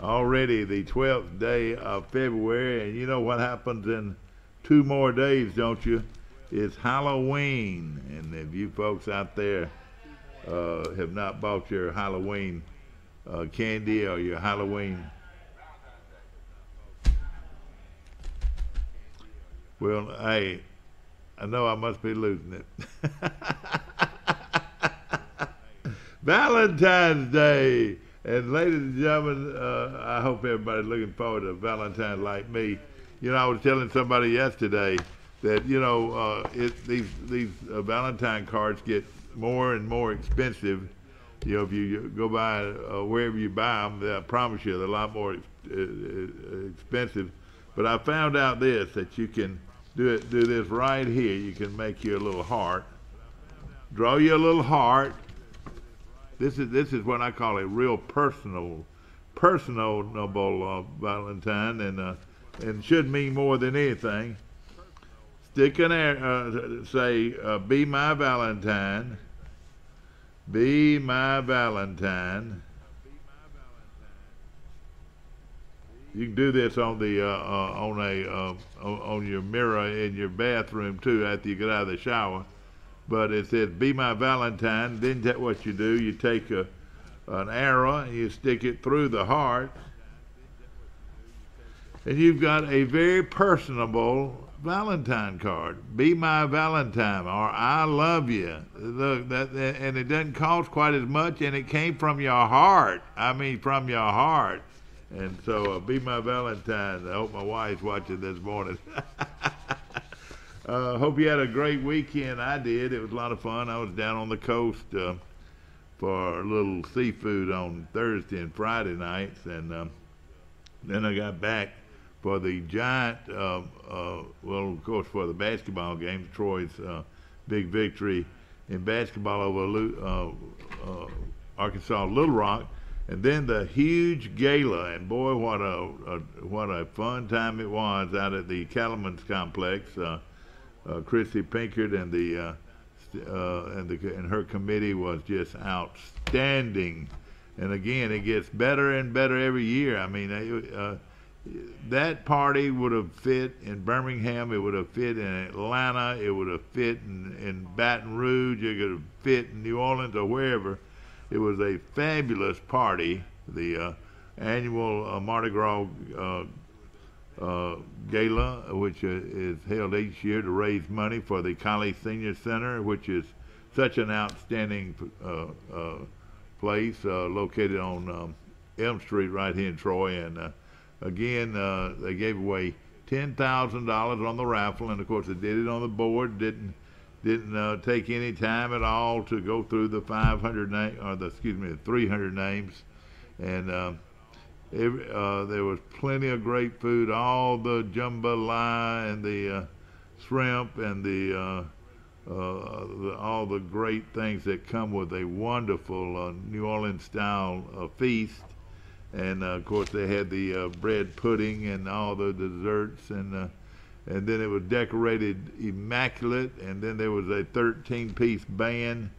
Already the 12th day of February, and you know what happens in 2 more days, don't you? It's Halloween, and if you folks out there have not bought your Halloween candy or your Halloween, well, hey, I know I must be losing it. Valentine's Day. And ladies and gentlemen, I hope everybody's looking forward to Valentine's like me. You know, I was telling somebody yesterday that these Valentine cards get more and more expensive. You know, if you go by wherever you buy them, I promise you they're a lot more expensive. But I found out this that you can do this right here. You can make your little heart, draw you a little heart. This is what I call a real personable Valentine, and should mean more than anything. Stick in there, say, "Be my Valentine, be my Valentine." You can do this on the on your mirror in your bathroom too after you get out of the shower. But it says, "Be my Valentine." Then what you do, you take an arrow and you stick it through the heart, and you've got a very personable Valentine card. "Be my Valentine," or "I love you." Look, and it doesn't cost quite as much, and it came from your heart. I mean, from your heart. And so, "Be my Valentine." I hope my wife's watching this morning. Hope you had a great weekend. I did. It was a lot of fun. I was down on the coast for a little seafood on Thursday and Friday nights, and then I got back for the giant, well, of course, for the basketball game, Troy's big victory in basketball over Arkansas Little Rock, and then the huge gala. And boy, what a fun time it was out at the Cattlemen's Complex. Chrissy Pinkert and her committee was just outstanding. And again, it gets better and better every year. I mean, that party would have fit in Birmingham. It would have fit in Atlanta. It would have fit in Baton Rouge. It could have fit in New Orleans or wherever. It was a fabulous party. The annual Mardi Gras gala, which is held each year to raise money for the College Senior Center, which is such an outstanding place located on Elm Street right here in Troy. And again, they gave away $10,000 on the raffle, and of course they did it on the board. Didn't take any time at all to go through the 300 names, and there was plenty of great food, all the jambalaya and the shrimp and all the great things that come with a wonderful New Orleans style feast. And of course they had the bread pudding and all the desserts, and then it was decorated immaculate. And then there was a 13-piece band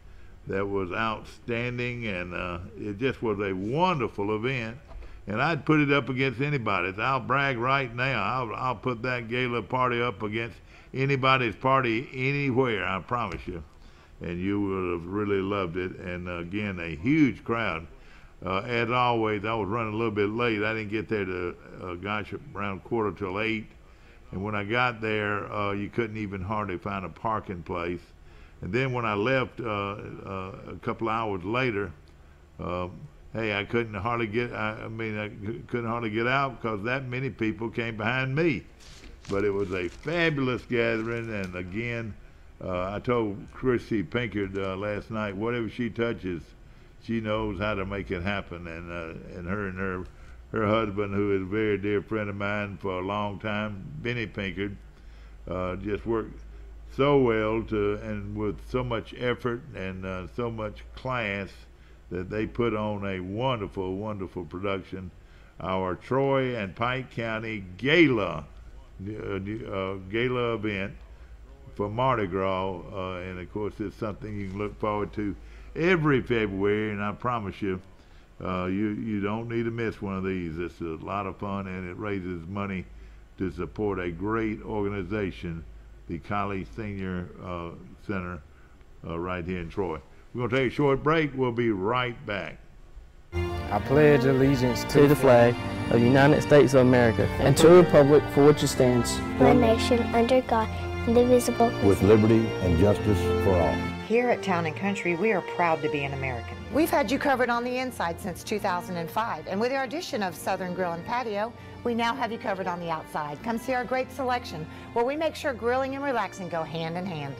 that was outstanding, and it just was a wonderful event. And I'd put it up against anybody's. I'll brag right now. I'll put that gala party up against anybody's party anywhere, I promise you. And you would have really loved it. And again, a huge crowd. As always, I was running a little bit late. I didn't get there to, around 7:45. And when I got there, you couldn't even hardly find a parking place. And then when I left a couple hours later, hey, I couldn't hardly get. I couldn't hardly get out because that many people came behind me. But it was a fabulous gathering, and again, I told Chrissy Pinkard last night, whatever she touches, she knows how to make it happen. And her husband, who is a very dear friend of mine for a long time, Benny Pinkard, just worked so well and with so much effort and so much class, that they put on a wonderful, wonderful production. Our Troy and Pike County Gala event for Mardi Gras, and of course it's something you can look forward to every February. And I promise you, You don't need to miss one of these. It's a lot of fun, and it raises money to support a great organization, the College Senior Center right here in Troy. We're going to take a short break. We'll be right back. I pledge allegiance to the flag of the United States of America and to the republic for which it stands, one nation under God, indivisible, with liberty and justice for all. Here at Town & Country, we are proud to be an American. We've had you covered on the inside since 2005, and with our addition of Southern Grill and Patio, we now have you covered on the outside. Come see our great selection, where we make sure grilling and relaxing go hand in hand.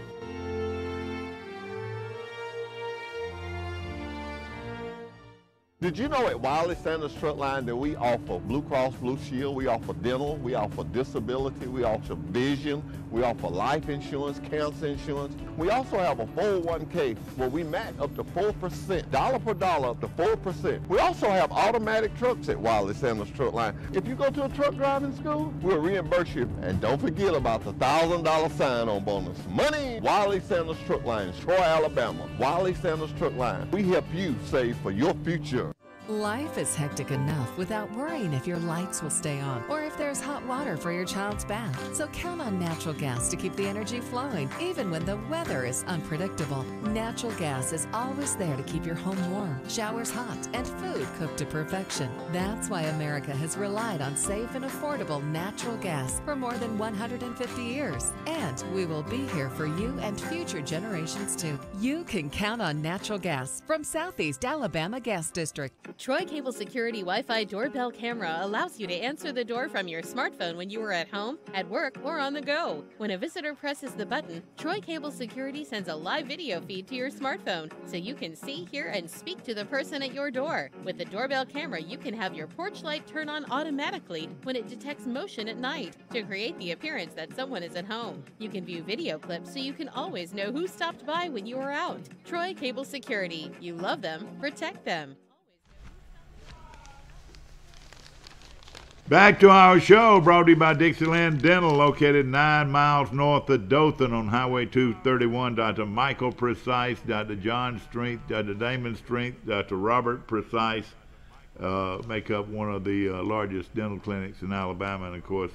Did you know at Wiley Sanders Truck Line that we offer Blue Cross Blue Shield, we offer dental, we offer disability, we offer vision, we offer life insurance, cancer insurance. We also have a 401k where we match up to 4%, dollar per dollar up to 4%. We also have automatic trucks at Wiley Sanders Truck Line. If you go to a truck driving school, we'll reimburse you. And don't forget about the $1,000 sign-on bonus. Money! Wiley Sanders Truck Line, Troy, Alabama. Wiley Sanders Truck Line. We help you save for your future. Life is hectic enough without worrying if your lights will stay on or if there's hot water for your child's bath. So count on natural gas to keep the energy flowing, even when the weather is unpredictable. Natural gas is always there to keep your home warm, showers hot, and food cooked to perfection. That's why America has relied on safe and affordable natural gas for more than 150 years. And we will be here for you and future generations too. You can count on natural gas from Southeast Alabama Gas District. Troy Cable Security Wi-Fi doorbell camera allows you to answer the door from your smartphone when you are at home, at work, or on the go. When a visitor presses the button, Troy Cable Security sends a live video feed to your smartphone so you can see, hear, and speak to the person at your door. With the doorbell camera, you can have your porch light turn on automatically when it detects motion at night to create the appearance that someone is at home. You can view video clips so you can always know who stopped by when you are out. Troy Cable Security. You love them, protect them. Back to our show, brought to you by Dixieland Dental, located 9 miles north of Dothan on Highway 231. Dr. Michael Precise, Dr. John Strength, Dr. Damon Strength, Dr. Robert Precise make up one of the largest dental clinics in Alabama. And, of course,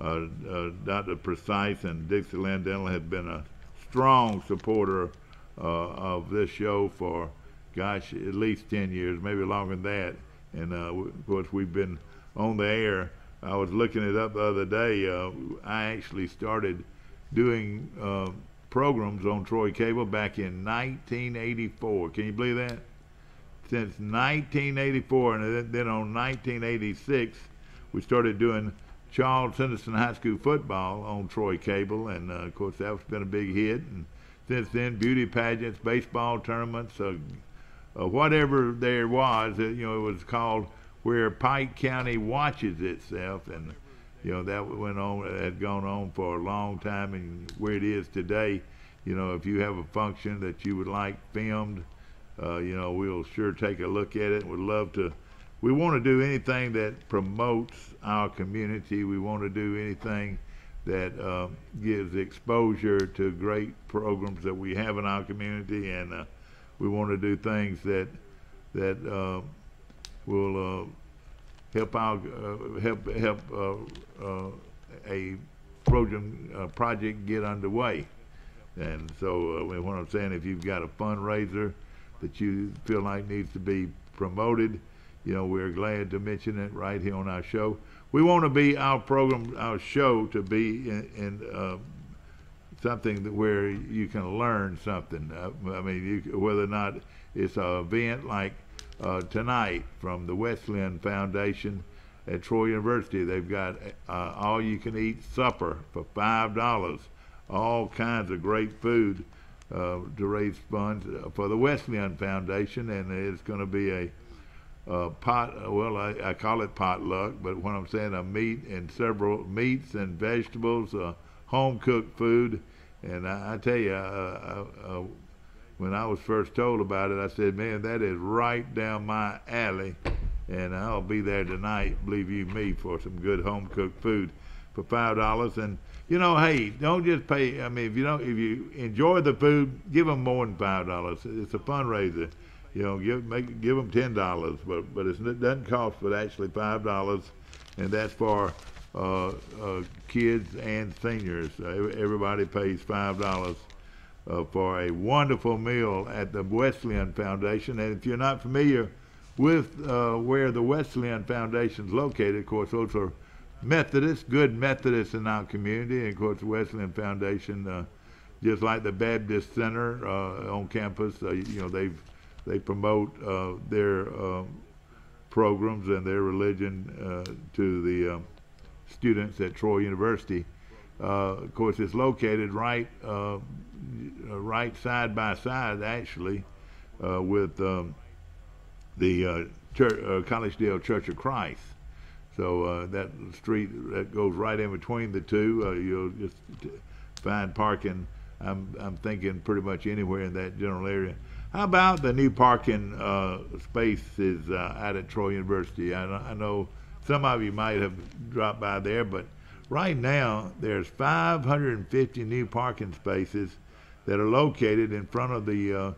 Dr. Precise and Dixieland Dental have been a strong supporter of this show for, gosh, at least 10 years, maybe longer than that. And, of course, we've been on the air. I was looking it up the other day. I actually started doing programs on Troy Cable back in 1984. Can you believe that? Since 1984, and then on 1986, we started doing Charles Henderson High School football on Troy Cable, and of course that's been a big hit. And since then, beauty pageants, baseball tournaments, whatever there was, it was called Where Pike County Watches Itself, and that had gone on for a long time. And where it is today, if you have a function that you would like filmed, we'll sure take a look at it. We'd love to. We want to do anything that promotes our community. We want to do anything that gives exposure to great programs that we have in our community, and we want to do things that will help a project get underway. And so what I'm saying, if you've got a fundraiser that you feel like needs to be promoted, we're glad to mention it right here on our show. We want to be our show to be in something where you can learn something. Whether or not it's an event like tonight from the Wesleyan Foundation at Troy University. They've got all-you-can-eat supper for $5. All kinds of great food to raise funds for the Wesleyan Foundation, and it's going to be a pot. Well, I call it potluck, but what I'm saying, several meats and vegetables, home-cooked food, and I tell you. When I was first told about it, I said, man, that is right down my alley, and I'll be there tonight, believe you me, for some good home-cooked food for $5. And, hey, don't just pay. If you enjoy the food, give them more than $5. It's a fundraiser. You know, give them $10, but it doesn't cost but actually $5, and that's for kids and seniors. Everybody pays $5 for a wonderful meal at the Wesleyan Foundation. And if you're not familiar with where the Wesleyan Foundation is located, of course, those are Methodists, good Methodists in our community. And of course, the Wesleyan Foundation, just like the Baptist Center on campus, you know, they promote their programs and their religion to the students at Troy University. Of course, it's located right side by side, actually, with the Collegedale Church of Christ. So that street that goes right in between the two, you'll just find parking. I'm thinking pretty much anywhere in that general area. How about the new parking spaces out at Troy University? I know some of you might have dropped by there, but right now there's 550 new parking spaces that are located in front of the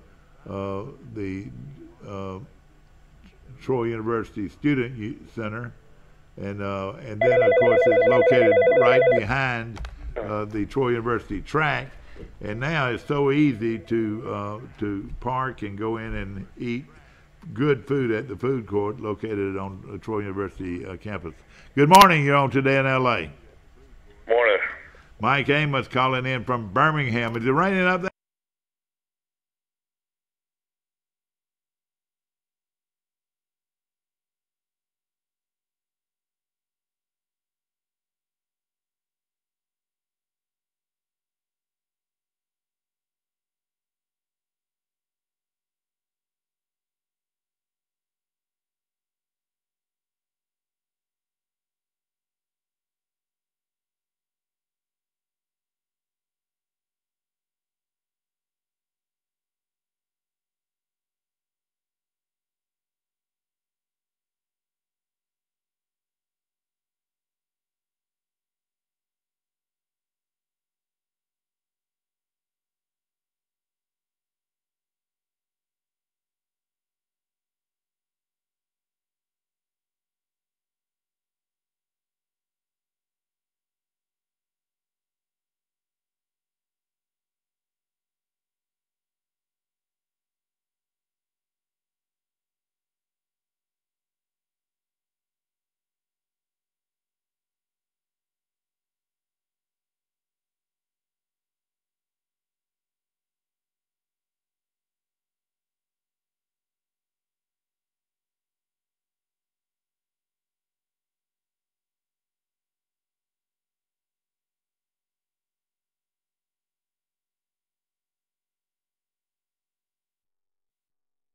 Troy University Student Center, and then of course it's located right behind the Troy University track. And now it's so easy to park and go in and eat good food at the food court located on the Troy University campus. Good morning. You're on Today in L.A. Morning. Mike Amos calling in from Birmingham. Is it raining up there?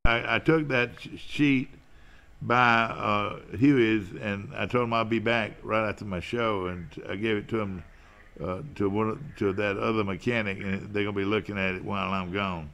I took that sheet by Huey's, and I told him I'll be back right after my show, and I gave it to him to that other mechanic, and they're gonna be looking at it while I'm gone.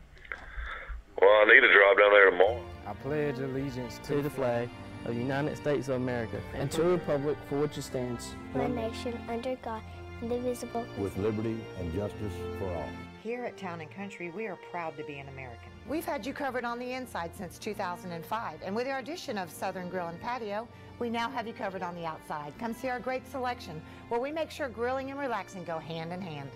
Well, I need to drive down there tomorrow. I pledge allegiance to the flag of the United States of America and to the republic for which it stands, one nation under God, indivisible, with liberty and justice for all. Here at Town & Country, we are proud to be an American. We've had you covered on the inside since 2005, and with our addition of Southern Grill and Patio, we now have you covered on the outside. Come see our great selection, where we make sure grilling and relaxing go hand in hand.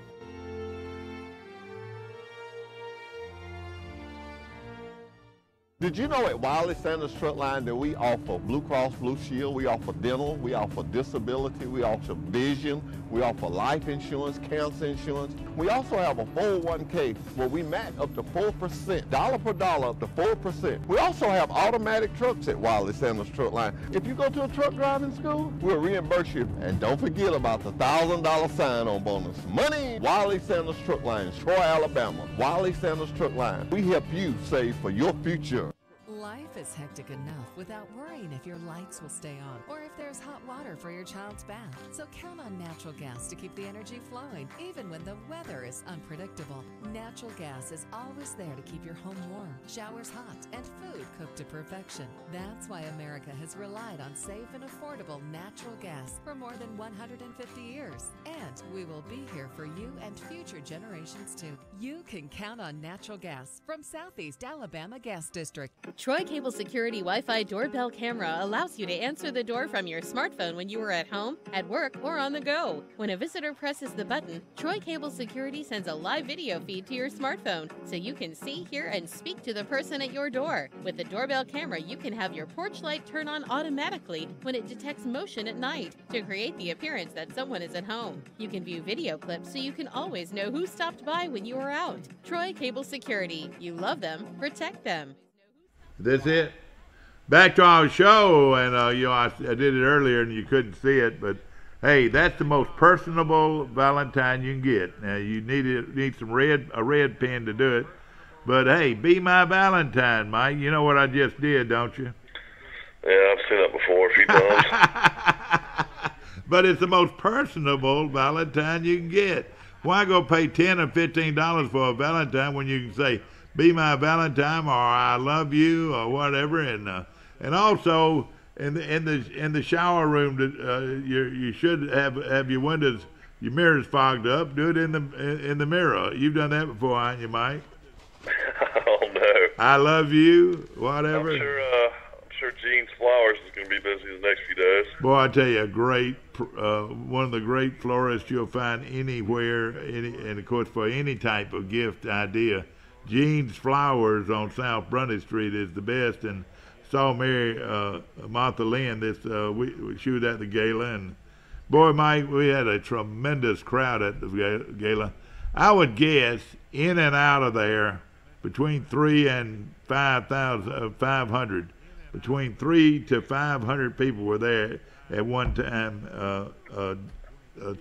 Did you know at Wiley Sanders Truck Line that we offer Blue Cross Blue Shield, we offer dental, we offer disability, we offer vision, we offer life insurance, cancer insurance. We also have a 401k where we match up to 4%, dollar per dollar up to 4%. We also have automatic trucks at Wiley Sanders Truck Line. If you go to a truck driving school, we'll reimburse you. And don't forget about the $1,000 sign-on bonus. Money! Wiley Sanders Truck Line, Troy, Alabama. Wiley Sanders Truck Line. We help you save for your future. Life is hectic enough without worrying if your lights will stay on or if there's hot water for your child's bath. So count on natural gas to keep the energy flowing, even when the weather is unpredictable. Natural gas is always there to keep your home warm, showers hot, and food cooked to perfection. That's why America has relied on safe and affordable natural gas for more than 150 years. And we will be here for you and future generations too. You can count on natural gas from Southeast Alabama Gas District. Troy Cable Security Wi-Fi doorbell camera allows you to answer the door from your smartphone when you are at home, at work, or on the go. When a visitor presses the button, Troy Cable Security sends a live video feed to your smartphone so you can see, hear, and speak to the person at your door. With the doorbell camera, you can have your porch light turn on automatically when it detects motion at night to create the appearance that someone is at home. You can view video clips so you can always know who stopped by when you are out. Troy Cable Security. You love them, protect them. That's it. Back to our show, and I did it earlier and you couldn't see it, but hey, that's the most personable Valentine you can get. Now you need some a red pen to do it, but hey, be my Valentine, Mike. You know what I just did, don't you? Yeah, I've seen that before a few times. But it's the most personable Valentine you can get. Why go pay $10 or $15 for a Valentine when you can say, "Be my Valentine" or "I love you" or whatever, and also in the shower room, you should have your windows, your mirrors fogged up. Do it in the mirror. You've done that before, haven't you, Mike? Oh no. I love you, whatever. I'm sure Gene's Flowers is going to be busy the next few days. Boy, I tell you, one of the great florists you'll find anywhere, and of course for any type of gift idea. Gene's Flowers on South Brunny Street is the best, and saw Mary Martha Lynn she was at the gala, and boy, Mike, we had a tremendous crowd at the gala. I would guess in and out of there between 3 and 500. Between 300 to 500 people were there at one time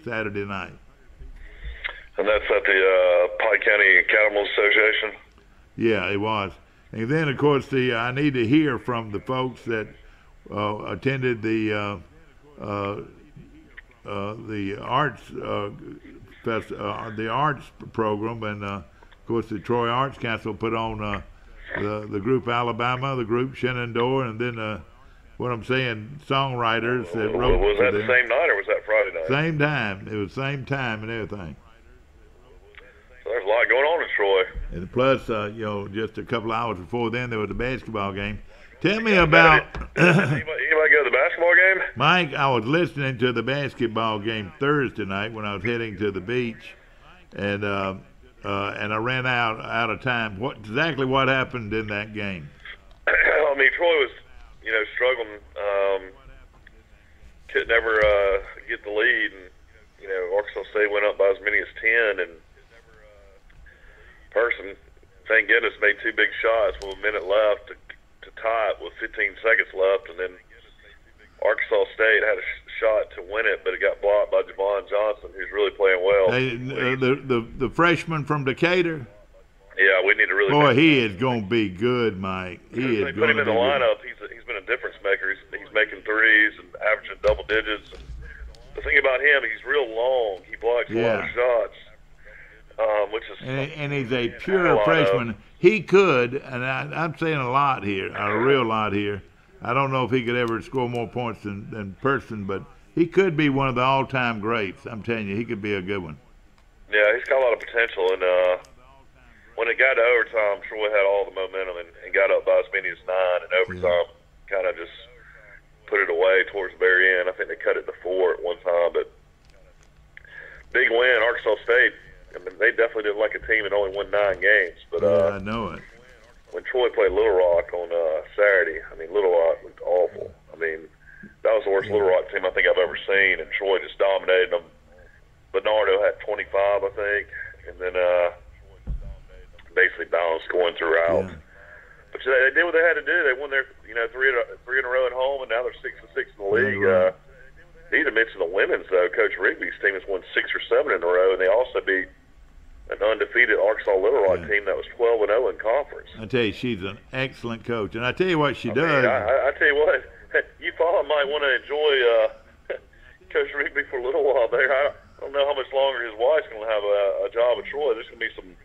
Saturday night. And that's at the Pike County Cattlemen's Association? Yeah, it was. And then, of course, I need to hear from the folks that attended the arts program, and of course the Troy Arts Council put on the group Alabama, the group Shenandoah, and then what I'm saying, songwriters that wrote. Was that the same night or was that Friday night? Same time. It was same time and everything. So there's a lot going on in Troy. And plus, just a couple hours before then, there was a basketball game. Tell me about. Anybody go to the basketball game? Mike, I was listening to the basketball game Thursday night when I was heading to the beach, and I ran out of time. Exactly what happened in that game? I mean, Troy was, struggling. Couldn't ever get the lead, and Arkansas State went up by as many as 10, and Person, thank goodness, made 2 big shots with a minute left to tie it with 15 seconds left, and then Arkansas State had a shot to win it, but it got blocked by Javon Johnson, who's really playing well. Hey, the freshman from Decatur. Yeah, we need to really. Boy, he is going to be good, Mike. They put him in the lineup. He's been a difference maker. He's making threes and averaging double digits. And the thing about him, he's real long. He blocks a lot of shots, which is. And he's a pure freshman. He could, and I'm saying a real lot here. I don't know if he could ever score more points than Person, but he could be one of the all-time greats. I'm telling you, he could be a good one. Yeah, he's got a lot of potential, and when it got to overtime, Troy had all the momentum and got up by as many as 9, and overtime kind of just put it away towards the very end. I think they cut it to 4 at one time, but big win, Arkansas State. I mean, they definitely didn't like a team that only won 9 games. But I know it. When Troy played Little Rock on Saturday, I mean, Little Rock looked awful. I mean, that was the worst Little Rock team I think I've ever seen, and Troy just dominated them. Bernardo had 25, I think, and then basically balanced scoring throughout. Yeah. But they did what they had to do. They won their 3 in a row at home, and now they're 6-6 in the league. Right. Need to mention the women's though. Coach Rigby's team has won 6 or 7 in a row, and they also beat an undefeated Arkansas Little Rock team that was 12-0 in conference. I tell you, she's an excellent coach, and I tell you what she does. I tell you what, you probably might want to enjoy Coach Rigby for a little while there. I don't know how much longer his wife's going to have a job at Troy. There's going to be some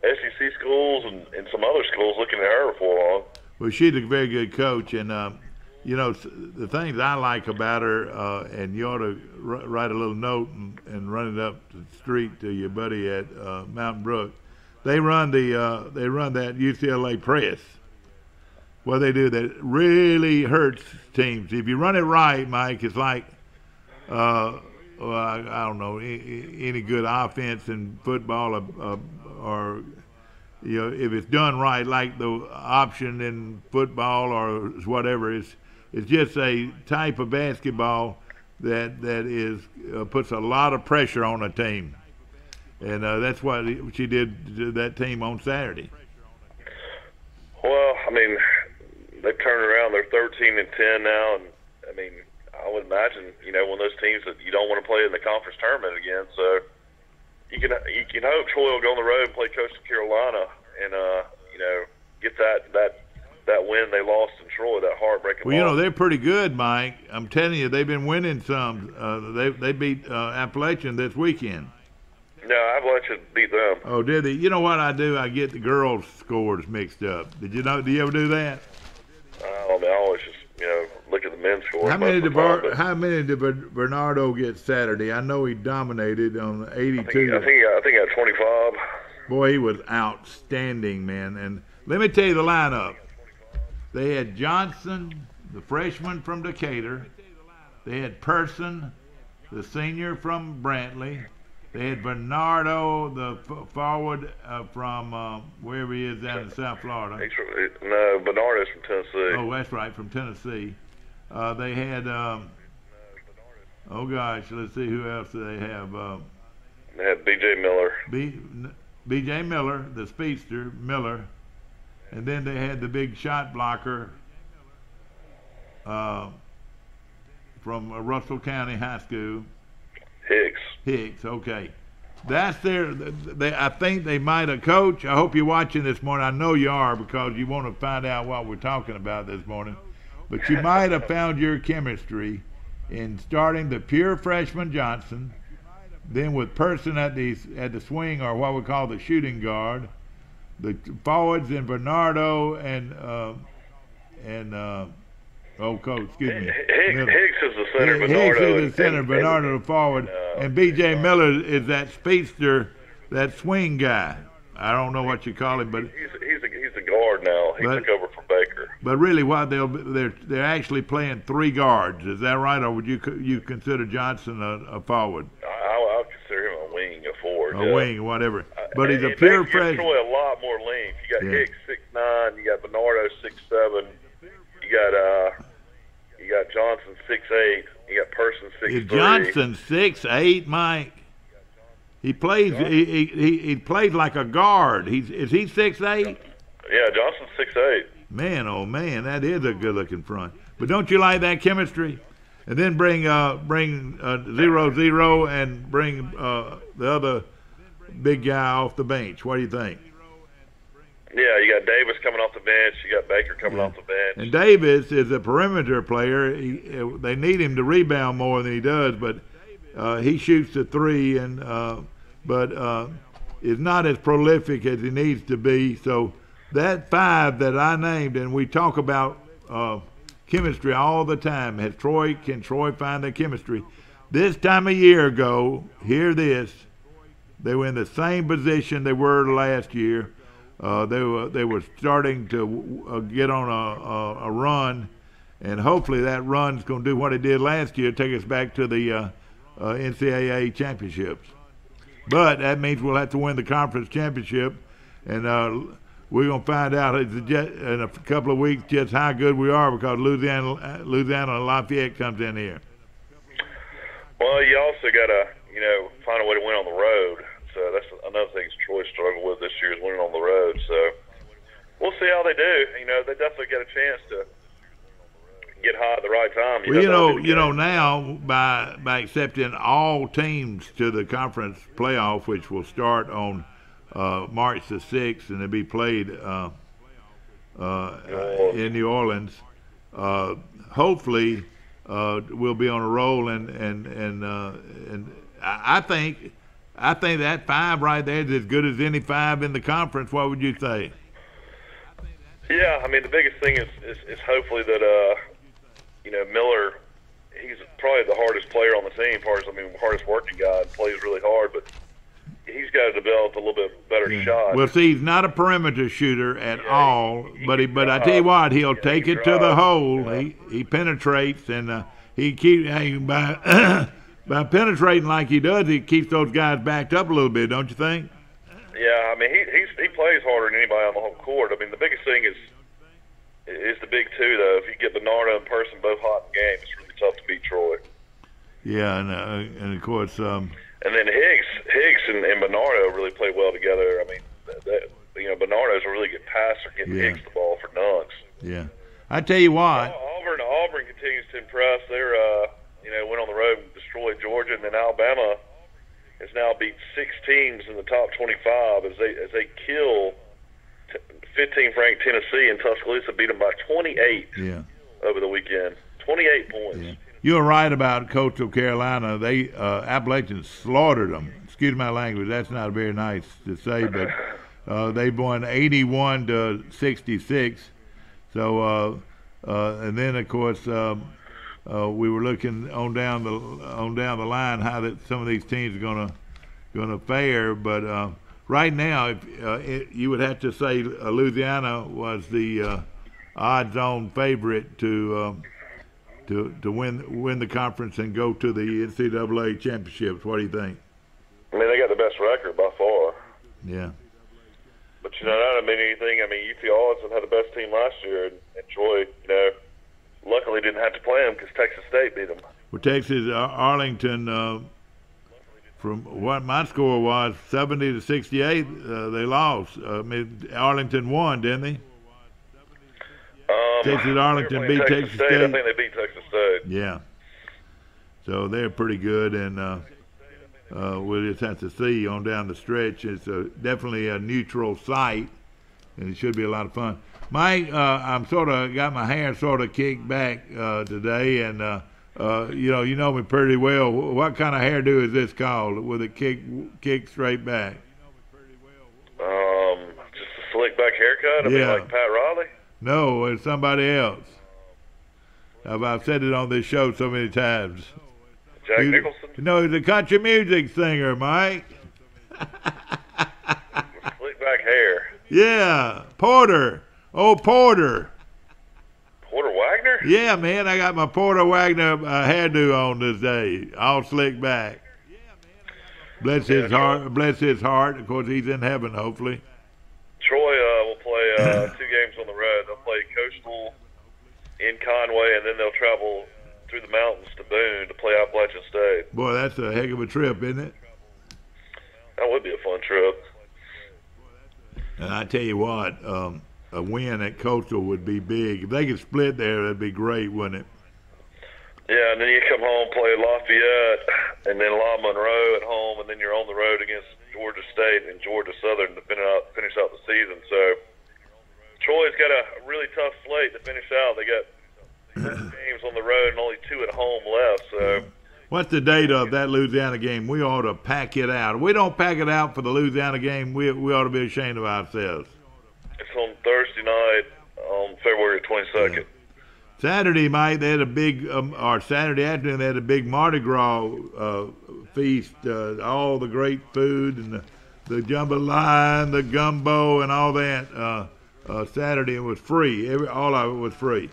SEC schools and some other schools looking at her for long. Well, she's a very good coach, and you know, the things I like about her, and you ought to write a little note and run it up the street to your buddy at Mountain Brook. They run that UCLA press. What they do that really hurts teams. If you run it right, Mike, it's like I don't know, any good offense in football or you know, if it's done right, like the option in football or whatever, it's just a type of basketball that is puts a lot of pressure on a team, and that's what she did to that team on Saturday. Well, I mean, they've turned around. They're 13-10 now, and I mean, I would imagine, you know, one of those teams that you don't want to play in the conference tournament again. So you can hope Troy will go on the road and play Coastal Carolina and you know, get that win they lost in Troy, that heartbreaking. Well, you know, they're pretty good, Mike. I'm telling you, they've been winning some. They beat Appalachian this weekend. No, Appalachian beat them. Oh, did they? You know what I do? I get the girls' scores mixed up. Did you know? Do you ever do that? I mean, I always just, you know, look at the men's score. How many did Bernardo get Saturday? I know he dominated on 82. I think he got 25. Boy, he was outstanding, man. And let me tell you the lineup. They had Johnson, the freshman from Decatur. They had Person, the senior from Brantley. They had Bernardo, the forward from wherever he is down in South Florida. No, Bernardo's from Tennessee. Oh, that's right, from Tennessee. They had, oh gosh, let's see, who else do they have? They had B.J. Miller. B.J. Miller, the speedster, Miller. And then they had the big shot blocker from Russell County High School. Hicks, okay. That's their. I think they might have. Coach, I hope you're watching this morning. I know you are, because you want to find out what we're talking about this morning. But you might have found your chemistry in starting the pure freshman Johnson, then with Person at the swing, or what we call the shooting guard, the forwards in Bernardo and coach, excuse me. Hicks is the center. Hicks is the center. Bernardo the forward, and B.J. Miller is that speedster, that swing guy. I don't know what you call him, but he's a guard now. He took over from Baker. But really, what they're actually playing three guards. Is that right, or would you consider Johnson a forward? I'll consider him a wing, a forward. A wing, whatever. But he's a pure freshman. Troy a lot more length. You got Hicks 6'9", you got Bernardo 6'7", you got Johnson 6'8", you got Person 6'3". Is Johnson 6'8", Mike? He plays. He plays like a guard. Is he 6'8"? Yeah, Johnson's 6'8". Man, oh man, that is a good-looking front. But don't you like that chemistry? And then bring 0-0 and bring the other big guy off the bench. What do you think? Yeah, you got Davis coming off the bench. You got Baker coming off the bench. And Davis is a perimeter player. They need him to rebound more than he does, but he shoots the three, and but is not as prolific as he needs to be. So that five that I named, and we talk about chemistry all the time. Can Troy find the chemistry? This time a year ago, hear this, they were in the same position they were last year. They were starting to get on a run, and hopefully that run's going to do what it did last year, take us back to the NCAA championships. But that means we'll have to win the conference championship, and we're going to find out in a couple of weeks just how good we are, because Louisiana and Lafayette comes in here. Well, you also got to, find a way to win on the road. So that's another thing Troy struggled with this year, is winning on the road. So we'll see how they do. They definitely get a chance to get hot at the right time. Well, now by accepting all teams to the conference playoff, which will start on March the 6th, and it'll be played in New Orleans. Hopefully, we'll be on a roll, and I think that 5 right there is as good as any 5 in the conference. What would you say? Yeah, I mean, the biggest thing is hopefully that Miller, he's probably the hardest player on the team, hardest working guy, and plays really hard, but he's got to develop a little bit better shot. Well, see, he's not a perimeter shooter at all, but I tell you what, he'll take it to the hole. He penetrates, and he keeps by by penetrating like he does. He keeps those guys backed up a little bit, don't you think? Yeah, I mean, he plays harder than anybody on the whole court. I mean, the biggest thing is the big two, though. If you get Bernardo and Person both hot in the game, it's really tough to beat Troy. Yeah, and of course. And then Higgs and Bernardo really play well together. I mean, Bernardo's a really good passer, getting Higgs the ball for dunks. Yeah, I tell you what. Auburn continues to impress. They're went on the road and destroyed Georgia, and then Alabama has now beat 6 teams in the top 25 as they kill 15th ranked Tennessee, and Tuscaloosa beat them by 28 over the weekend. 28 points. Yeah. You're right about Coastal Carolina. They Appalachians slaughtered them. Excuse my language. That's not very nice to say, but they won 81-66. So and then of course we were looking on down the line how that some of these teams are gonna fare, but right now you would have to say Louisiana was the odds-on favorite to win the conference and go to the NCAA championships. What do you think? I mean, they got the best record by far. Yeah. But that doesn't mean anything. I mean, UT Arlington had the best team last year, and Troy, luckily didn't have to play them because Texas State beat them. Well, Texas Arlington, from what my score was, 70-68, they lost. I mean, Arlington won, didn't they? Texas Arlington beat Texas State. I think they beat Texas State. Yeah. So they're pretty good, and we'll just have to see on down the stretch. It's definitely a neutral site, and it should be a lot of fun. Mike, I'm got my hair sort of kicked back today, and you know me pretty well. What kind of hairdo is this called? With it kick straight back? Just a slick back haircut. I mean, like Pat Riley. No, it's somebody else. I've said it on this show so many times. Jack Nicholson? No, he's a country music singer, Mike. Slick back hair. Yeah, Porter. Oh, Porter. Porter Wagner? Yeah, man, I got my Porter Wagner hairdo on this day, all slick back. Bless his heart. Bless his heart. Of course, he's in heaven, hopefully. Troy will play 2 games on the road. They'll play Coastal in Conway, and then they'll travel through the mountains to Boone to play Appalachian State. Boy, that's a heck of a trip, isn't it? That would be a fun trip. And I tell you what, a win at Coastal would be big. If they could split there, that'd be great, wouldn't it? Yeah, and then you come home, play Lafayette, and then La Monroe at home, and then you're on the road against Georgia State and Georgia Southern to finish out the season. So Troy's got a really tough slate to finish out. They got 4 games on the road and only 2 at home left. So what's the date of that Louisiana game? We ought to pack it out. If we don't pack it out for the Louisiana game, we ought to be ashamed of ourselves. It's on Thursday night on February 22nd. Yeah. Saturday night they had a big, or Saturday afternoon they had a big Mardi Gras feast. All the great food and the jambalaya and the gumbo and all that. Saturday it was free. All of it was free.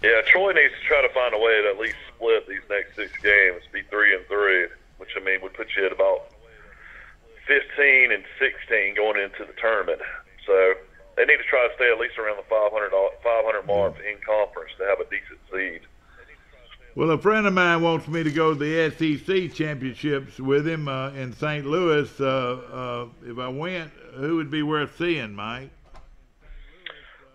Yeah, Troy needs to try to find a way to at least split these next 6 games, be 3-3, which I mean would put you at about 15 and 16 going into the tournament. So they need to try to stay at least around the 500 mark in conference to have a decent seed. Well, a friend of mine wants me to go to the SEC championships with him in St. Louis. If I went, who would be worth seeing, Mike?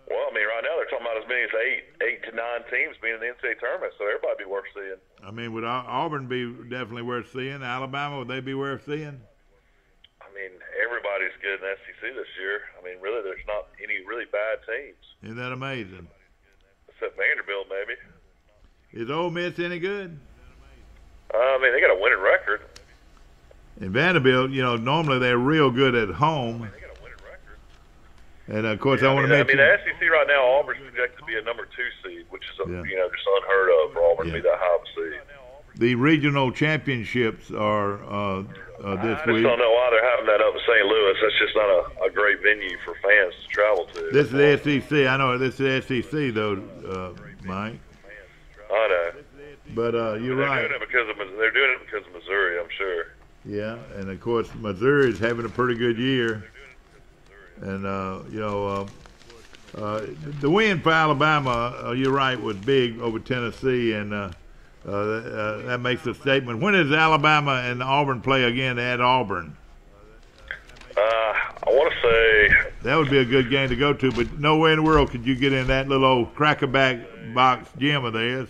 Well, I mean, right now they're talking about as many as 8 to 9 teams being in the NCAA tournament, so everybody would be worth seeing. I mean, would Auburn be definitely worth seeing? Alabama, would they be worth seeing? I mean, everybody's good in the SEC this year. I mean, really, there's not any really bad teams. Isn't that amazing? Except Vanderbilt, maybe. Is Ole Miss any good? I mean, they got a winning record. And Vanderbilt, you know, normally they're real good at home. And of course, Yeah, I want to mention. I mean, the SEC right now, Auburn's projected to be a number 2 seed, which is you know, just unheard of for Auburn to be that high of a seed. The regional championships are this I just week. don't know why they're having that up in St. Louis. That's just not a great venue for fans to travel to. This is the SEC. I know this is the SEC though, Mike. I know. But you're they're right. Doing it they're doing it because of Missouri, I'm sure. Yeah, and of course Missouri is having a pretty good year, and you know the win for Alabama, you're right, was big over Tennessee, and that makes a statement. When does Alabama and Auburn play again at Auburn? I want to say that would be a good game to go to, but nowhere in the world could you get in that little old crackerback box gym of theirs.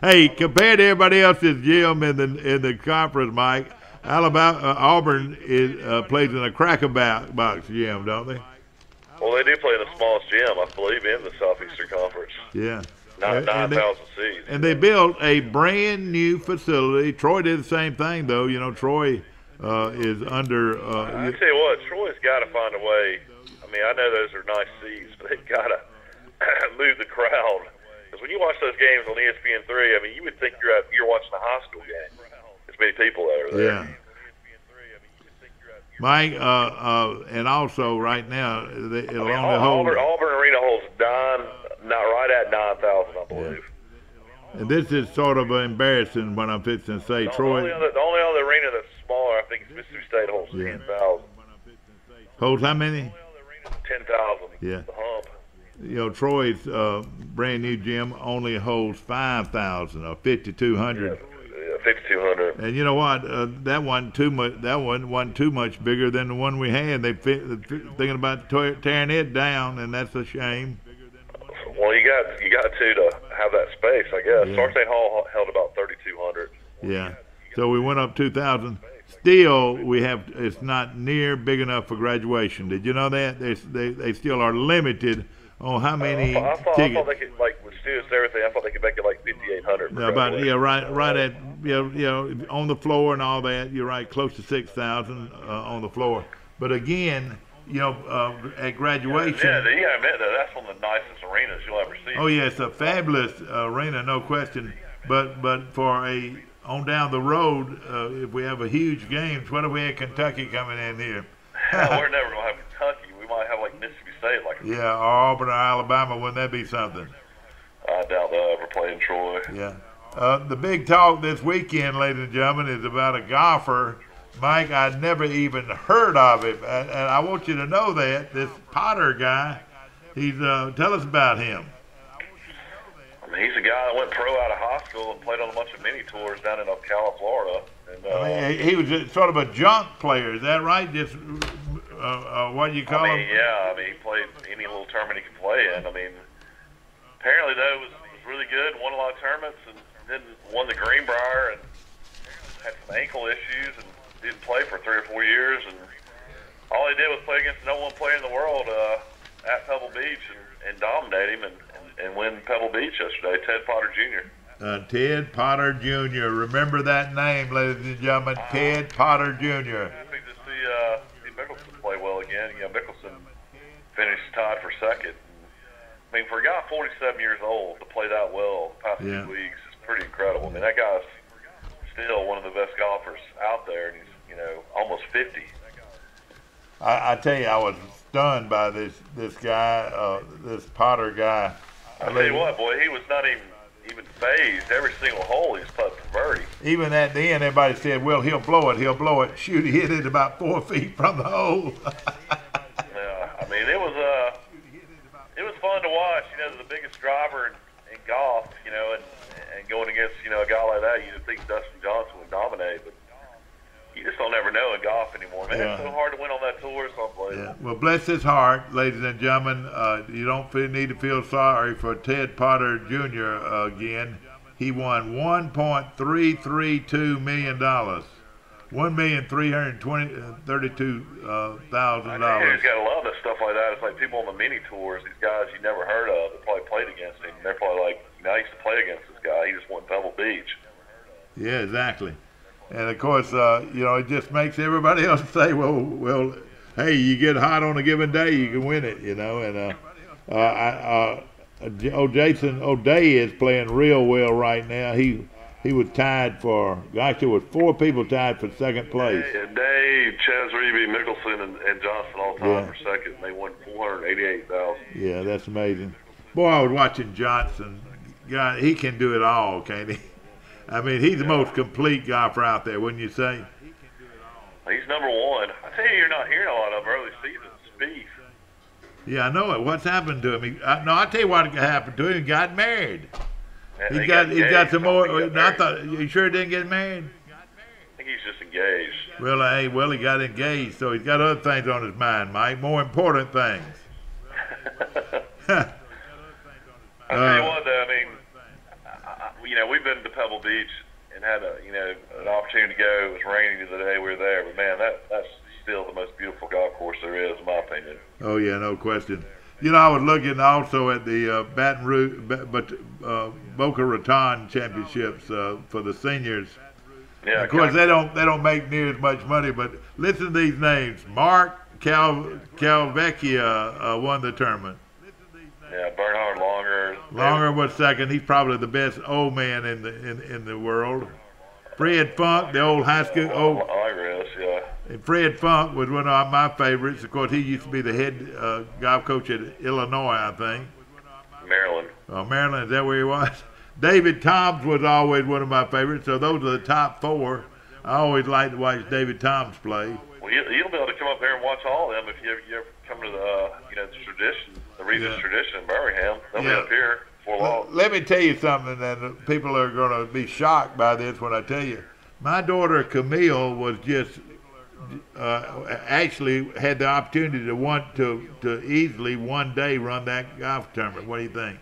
Hey, compared to everybody else's gym in the conference, Mike, Auburn plays in a crackerback box gym, don't they? Well, they do play in the smallest gym, I believe, in the Southeastern Conference. Yeah. 9,000 seats. And they built a brand new facility. Troy did the same thing, though. You know, Troy is under. I tell you what, Troy's got to find a way. I mean, I know those are nice seats, but they've got to move the crowd. Because when you watch those games on ESPN3, I mean, you would think you're watching a high school game. There's many people over there. Yeah. Mike, and also right now, it'll only hold. Auburn Arena holds right at 9,000, I believe. Yeah. And this is sort of embarrassing when I'm fixing to say, Troy. The only other arena that's smaller, I think, is Mississippi State holds 10,000. Holds how many? 10,000. Yeah. The hump. You know, Troy's brand new gym only holds 5,000 or 5,200. Yeah, 5,200. And you know what? That one wasn't too much bigger than the one we had. They're thinking about tearing it down, and that's a shame. Well, you got to have that space, I guess. Yeah. Sartain Hall held about 3,200. Yeah. So we went up 2,000. Still, it's not near big enough for graduation. Did you know that? They still are limited on how many tickets. I thought they could, like, with students and everything, I thought they could make it like 5,800. Right at you know on the floor and all that. You're right, close to 6,000 on the floor. But again, you know, at graduation. Yeah, you gotta admit that that's one of the nicest arenas you'll ever see. Oh yeah, it's a fabulous arena, no question. But for on down the road, if we have a huge game, what if we had Kentucky coming in here? We're never gonna have Kentucky. We might have like Mississippi State, like. Yeah, or Auburn or Alabama. Wouldn't that be something? I doubt they'll ever play in Troy. Yeah. The big talk this weekend, ladies and gentlemen, is about a golfer. Mike, I'd never even heard of him, and I want you to know that this Potter guy. He's tell us about him. I mean, he's a guy that went pro out of high school and played on a bunch of mini tours down in Ocala, Florida. And, I mean, he was just sort of a junk player. Is that right? Just what do you call him? Yeah. I mean, he played any little tournament he could play in. I mean, apparently though, was really good. Won a lot of tournaments and then won the Greenbrier and had some ankle issues and didn't play for 3 or 4 years. And all he did was play against the #1 player in the world at Pebble Beach and dominate him and win Pebble Beach yesterday, Ted Potter Jr. Ted Potter Jr. Remember that name, ladies and gentlemen, Ted Potter Jr. Happy to see Mickelson play well again. You know, Mickelson finished tied for second. I mean, for a guy 47 years old to play that well the past 2 weeks is pretty incredible. I mean, that guy's still one of the best golfers out there, and he's, you know, almost 50. I tell you, I was stunned by this guy, this Potter guy. I tell you what, boy, he was not even phased. Every single hole he's putting for birdie. Even at the end, everybody said, well, he'll blow it. Shoot, he hit it about 4 feet from the hole. Yeah, I mean, it was fun to watch. You know, the biggest driver in golf, you know, and going against, you know, a guy like that, you'd think Dustin Johnson would dominate, but you just don't ever know in golf anymore, man. Yeah. It's so hard to win on that tour. It's unbelievable. Yeah. Well, bless his heart, ladies and gentlemen. You don't need to feel sorry for Ted Potter Jr. Again. He won $1.332 million $1,332,000. He's got a lot of stuff like that. It's like people on the mini tours, these guys you never heard of that probably played against him. They're probably like, I used to play against this guy. He just won Pebble Beach. Yeah, exactly. And of course, it just makes everybody else say, well, hey, you get hot on a given day, you can win it, And Jason O'Day is playing real well right now. He was tied for, there was 4 people tied for second place. Day, Chaz Reavy, Mickelson, and Johnson all time for second. They won $488,000. Yeah, that's amazing. Boy, I was watching Johnson. God, he can do it all, can't he? I mean, he's the most complete golfer out there, wouldn't you say? He's number 1. I tell you, you're not hearing a lot of early season Spieth. Yeah, I know it. What's happened to him? I tell you what happened to him. He got married. Yeah, he got some more. I thought, you sure he didn't get married? I think he's just engaged. Well, he got engaged, so he's got other things on his mind, Mike. More important things. I tell you what, though, I mean, we've been to Pebble Beach and had an opportunity to go. It was raining the day we were there, but man, that's still the most beautiful golf course there is, in my opinion. Oh yeah, no question. I was looking also at the Baton Rouge, Boca Raton championships for the seniors. Yeah, of course, they don't make near as much money, but listen to these names. Mark Calvecchia won the tournament. Yeah, Bernhard Longer. Longer was second. He's probably the best old man in the world. Fred Funk, the old high school yeah. And Fred Funk was one of my favorites. Of course, he used to be the head golf coach at Illinois, I think. Maryland. Oh, Maryland, is that where he was? David Toms was always one of my favorites. So those are the top 4. I always like to watch David Toms play. Well, you'll be able to come up there and watch all of them if you ever come to the the tradition, the Regis tradition in Birmingham. They'll be up here before long. Let me tell you something, and people are going to be shocked by this when I tell you. My daughter Camille was just actually had the opportunity to easily one day run that golf tournament. What do you think?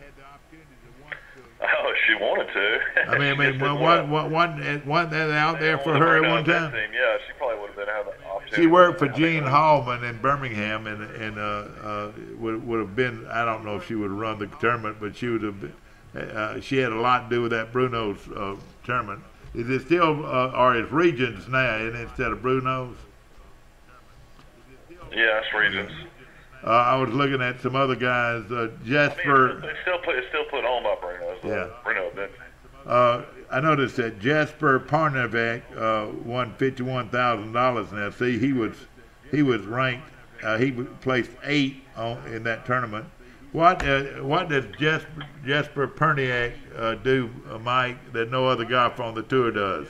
Oh, she wanted to. I mean, one that out there for her at one time. Yeah, she probably would have been having the opportunity. She worked for Gene Hallman in Birmingham, and would have been. I don't know if she would have run the tournament, but she would have been. She had a lot to do with that Bruno's tournament. Is it still, or is Regents now, isn't it, instead of Bruno's? Yeah, it's Regents. I was looking at some other guys. Jasper. It's still put on by Bruno's. Yeah. Bruno did. I noticed that Jasper Parnevek won $51,000 now. See, he was ranked. He placed 8 in that tournament. What does Jasper Parnevek do, Mike, that no other golfer on the tour does?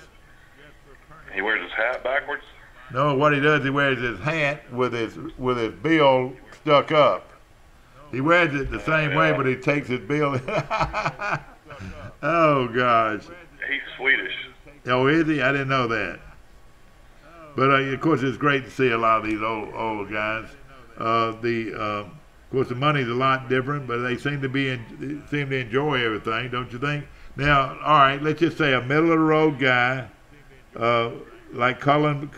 He wears his hat backwards. No, what he does, he wears his hat with his bill stuck up. He wears it the same way, but he takes his bill. Oh gosh. He's Swedish. Oh, is he? I didn't know that. But of course, it's great to see a lot of these old guys. Of course, the money's a lot different, but they seem to enjoy everything, don't you think? Now, all right, let's just say a middle of the road guy, like Colin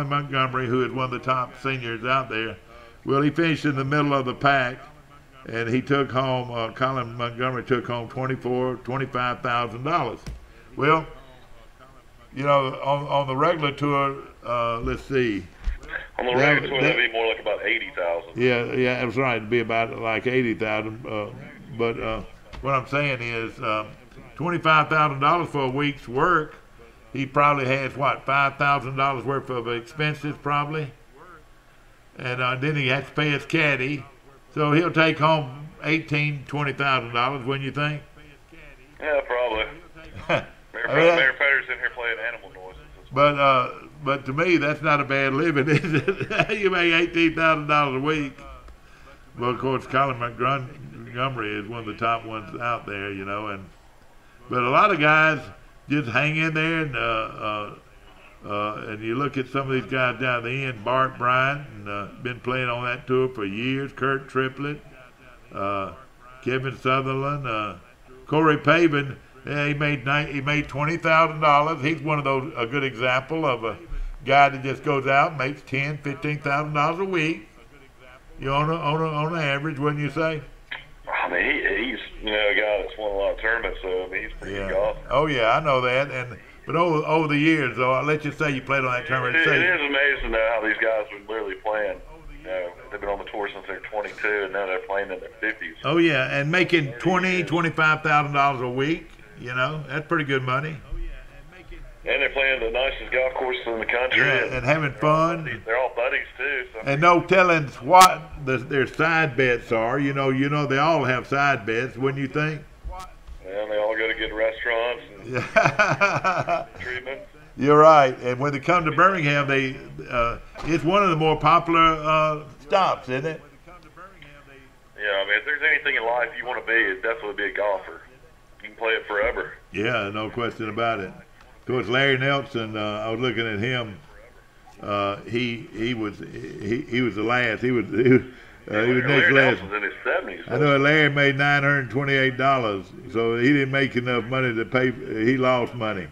Montgomery, who is one of the top seniors out there. Well, he finished in the middle of the pack, and he took home. Colin Montgomery took home $25,000. Well, on the regular tour, let's see. On the regular tour, that'd be more like about 80,000. Yeah, that's right. It'd be about like 80,000. But what I'm saying is, $25,000 for a week's work. He probably has $5,000 worth of expenses probably, and then he has to pay his caddy, so he'll take home $20,000. Wouldn't you think? Yeah, probably. Mayor Federer's in here playing animal noises. But to me, that's not a bad living, is it? You make $18,000 a week. Well, of course, Colin Montgomery is one of the top ones out there, but a lot of guys just hang in there, and you look at some of these guys down the end. Bart Bryant, and been playing on that tour for years. Kurt Triplett, Kevin Sutherland, Corey Pavin. Yeah, he made $20,000. He's one of those, a good example of guy that just goes out and makes $10,000-$15,000 a week. You know, on an average, wouldn't you say? I mean, he's a guy that's won a lot of tournaments, so I mean, he's pretty good golf. Oh yeah, I know that. But over the years, though, I'll let you say you played on that tournament. It is amazing how these guys are literally playing. They've been on the tour since they're 22, and now they're playing in their 50s. Oh yeah, and making $20,000-$25,000 a week. That's pretty good money. And they're playing the nicest golf courses in the country. Yeah, and having fun. They're all buddies too. So. And no telling what their side bets are. They all have side bets, wouldn't you think? And they all go to good restaurants and treatment. You're right. And when they come to Birmingham, it's one of the more popular stops, isn't it? Yeah, I mean, if there's anything in life you want to be, it'd definitely be a golfer. You can play it forever. Yeah, no question about it. Of course, Larry Nelson. I was looking at him. He was the last. He was next Larry last. Nelson's in his 70s. I know Larry made $928, so he didn't make enough money to pay. He lost money.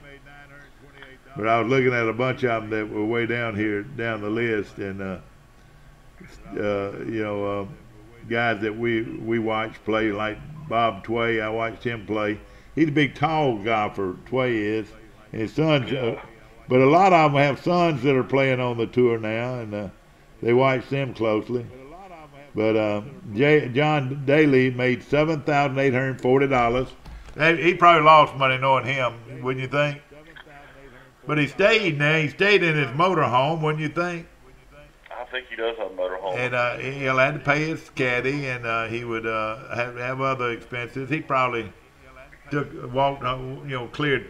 But I was looking at a bunch of them that were way down the list, and guys that we watched play, like Bob Tway. I watched him play. He's a big, tall golfer. Tway is. And his sons, but a lot of them have sons that are playing on the tour now, and they watch them closely. But John Daly made $7,840. He probably lost money knowing him, wouldn't you think? But he stayed there. He stayed in his motorhome, wouldn't you think? I think he does have a motorhome. And he'll have to pay his caddy, and he would have other expenses. He probably cleared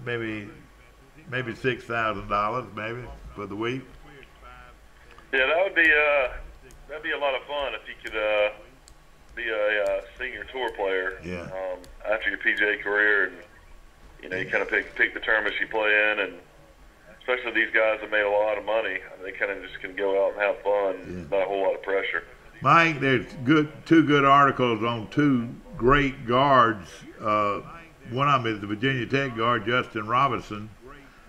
maybe $6,000 maybe for the week. Yeah, that'd be a lot of fun if he could be a senior tour player. Yeah. After your PGA career, and you kind of pick the tournaments you play in, and especially these guys that made a lot of money, they kind of just can go out and have fun. Yeah. Not a whole lot of pressure. Mike, there's two good articles on two great guards. One of them is the Virginia Tech guard, Justin Robinson,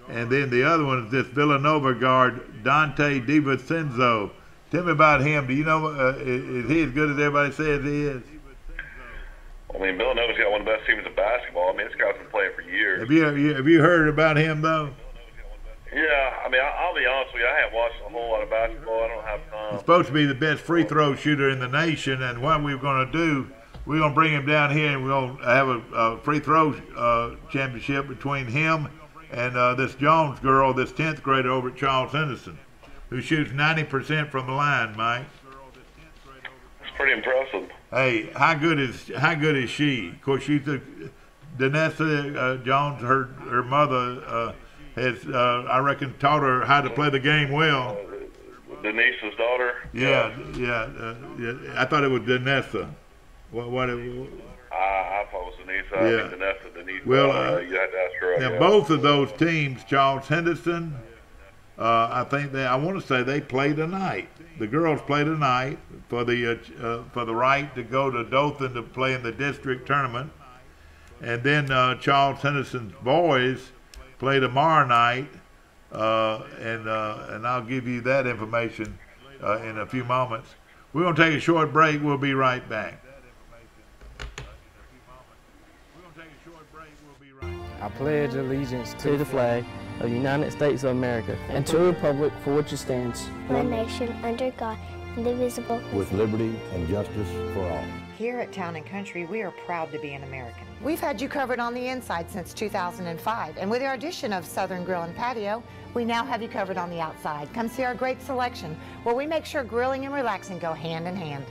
and then the other one is this Villanova guard, Dante DiVincenzo. Tell me about him. Do you know, is he as good as everybody says he is? I mean, Villanova's got one of the best teams in basketball. I mean, this guy's been playing for years. Have you heard about him, though? Yeah, I mean, I'll be honest with you. I haven't watched a whole lot of basketball. I don't have time. He's supposed to be the best free throw shooter in the nation, and what we're going to do, we're going to bring him down here, and we're going to have a free throw championship between him and this Jones girl, this 10th grader over at Charles Henderson, who shoots 90% from the line, Mike. It's pretty impressive. Hey, how good is she? Of course, she's Danessa Jones. Her mother has, I reckon, taught her how to play the game well. Denise's daughter. Yeah. I thought it was Danessa. What? I thought it was Denise. I think Danessa. Denise. Well, you had to ask her. Now both of those teams, Charles Henderson, I want to say they play tonight. The girls play tonight for the right to go to Dothan to play in the district tournament, and then Charles Henderson's boys play tomorrow night, and I'll give you that information in a few moments. We're going to take a short break. We'll be right back. I pledge allegiance to the flag of the United States of America and to the republic for which it stands, one nation under God, indivisible, with liberty and justice for all. Here at Town & Country, we are proud to be an American. We've had you covered on the inside since 2005, and with our addition of Southern Grill and Patio, we now have you covered on the outside. Come see our great selection, where we make sure grilling and relaxing go hand in hand.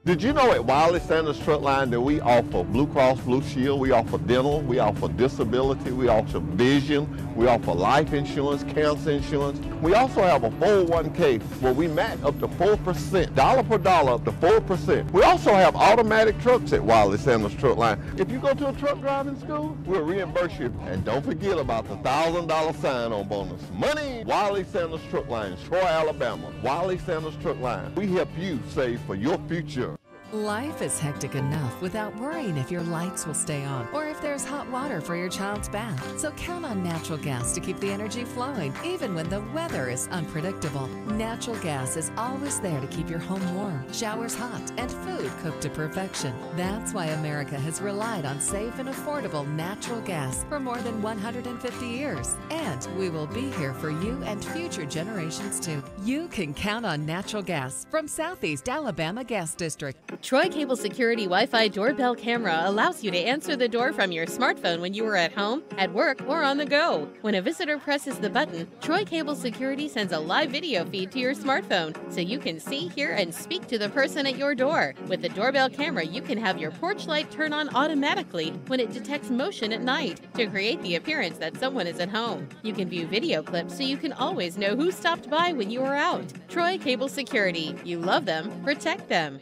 Did you know at Wiley Sanders Truck Line that we offer Blue Cross Blue Shield, we offer dental, we offer disability, we offer vision, we offer life insurance, cancer insurance. We also have a 401k where we match up to 4%, dollar per dollar up to 4%. We also have automatic trucks at Wiley Sanders Truck Line. If you go to a truck driving school, we'll reimburse you. And don't forget about the $1,000 sign-on bonus. Money! Wiley Sanders Truck Line, Troy, Alabama. Wiley Sanders Truck Line. We help you save for your future. Life is hectic enough without worrying if your lights will stay on or if there's hot water for your child's bath. So count on natural gas to keep the energy flowing, even when the weather is unpredictable. Natural gas is always there to keep your home warm, showers hot, and food cooked to perfection. That's why America has relied on safe and affordable natural gas for more than 150 years. And we will be here for you and future generations too. You can count on natural gas from Southeast Alabama Gas District. Troy Cable Security Wi-Fi doorbell camera allows you to answer the door from your smartphone when you are at home, at work, or on the go. When a visitor presses the button, Troy Cable Security sends a live video feed to your smartphone so you can see, hear, and speak to the person at your door. With the doorbell camera, you can have your porch light turn on automatically when it detects motion at night to create the appearance that someone is at home. You can view video clips so you can always know who stopped by when you are out. Troy Cable Security. You love them, protect them.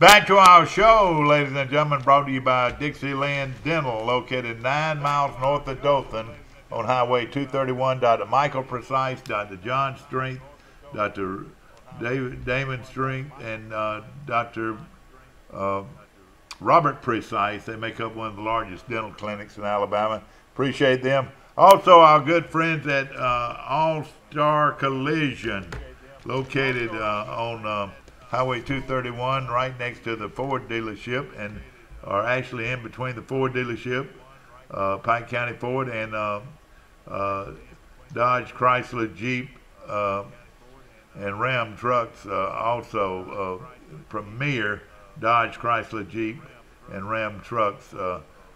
Back to our show, ladies and gentlemen, brought to you by Dixieland Dental, located 9 miles north of Dothan on Highway 231. Dr. Michael Precise, Dr. John Strength, Dr. Damon Strength, and Dr. Robert Precise. They make up one of the largest dental clinics in Alabama. Appreciate them. Also, our good friends at All-Star Collision, located on Highway 231, right next to the Ford dealership, and are actually in between the Ford dealership, Pike County Ford, and Dodge, Chrysler, Jeep, and Ram trucks. Also, Premier Dodge, Chrysler, Jeep, and Ram trucks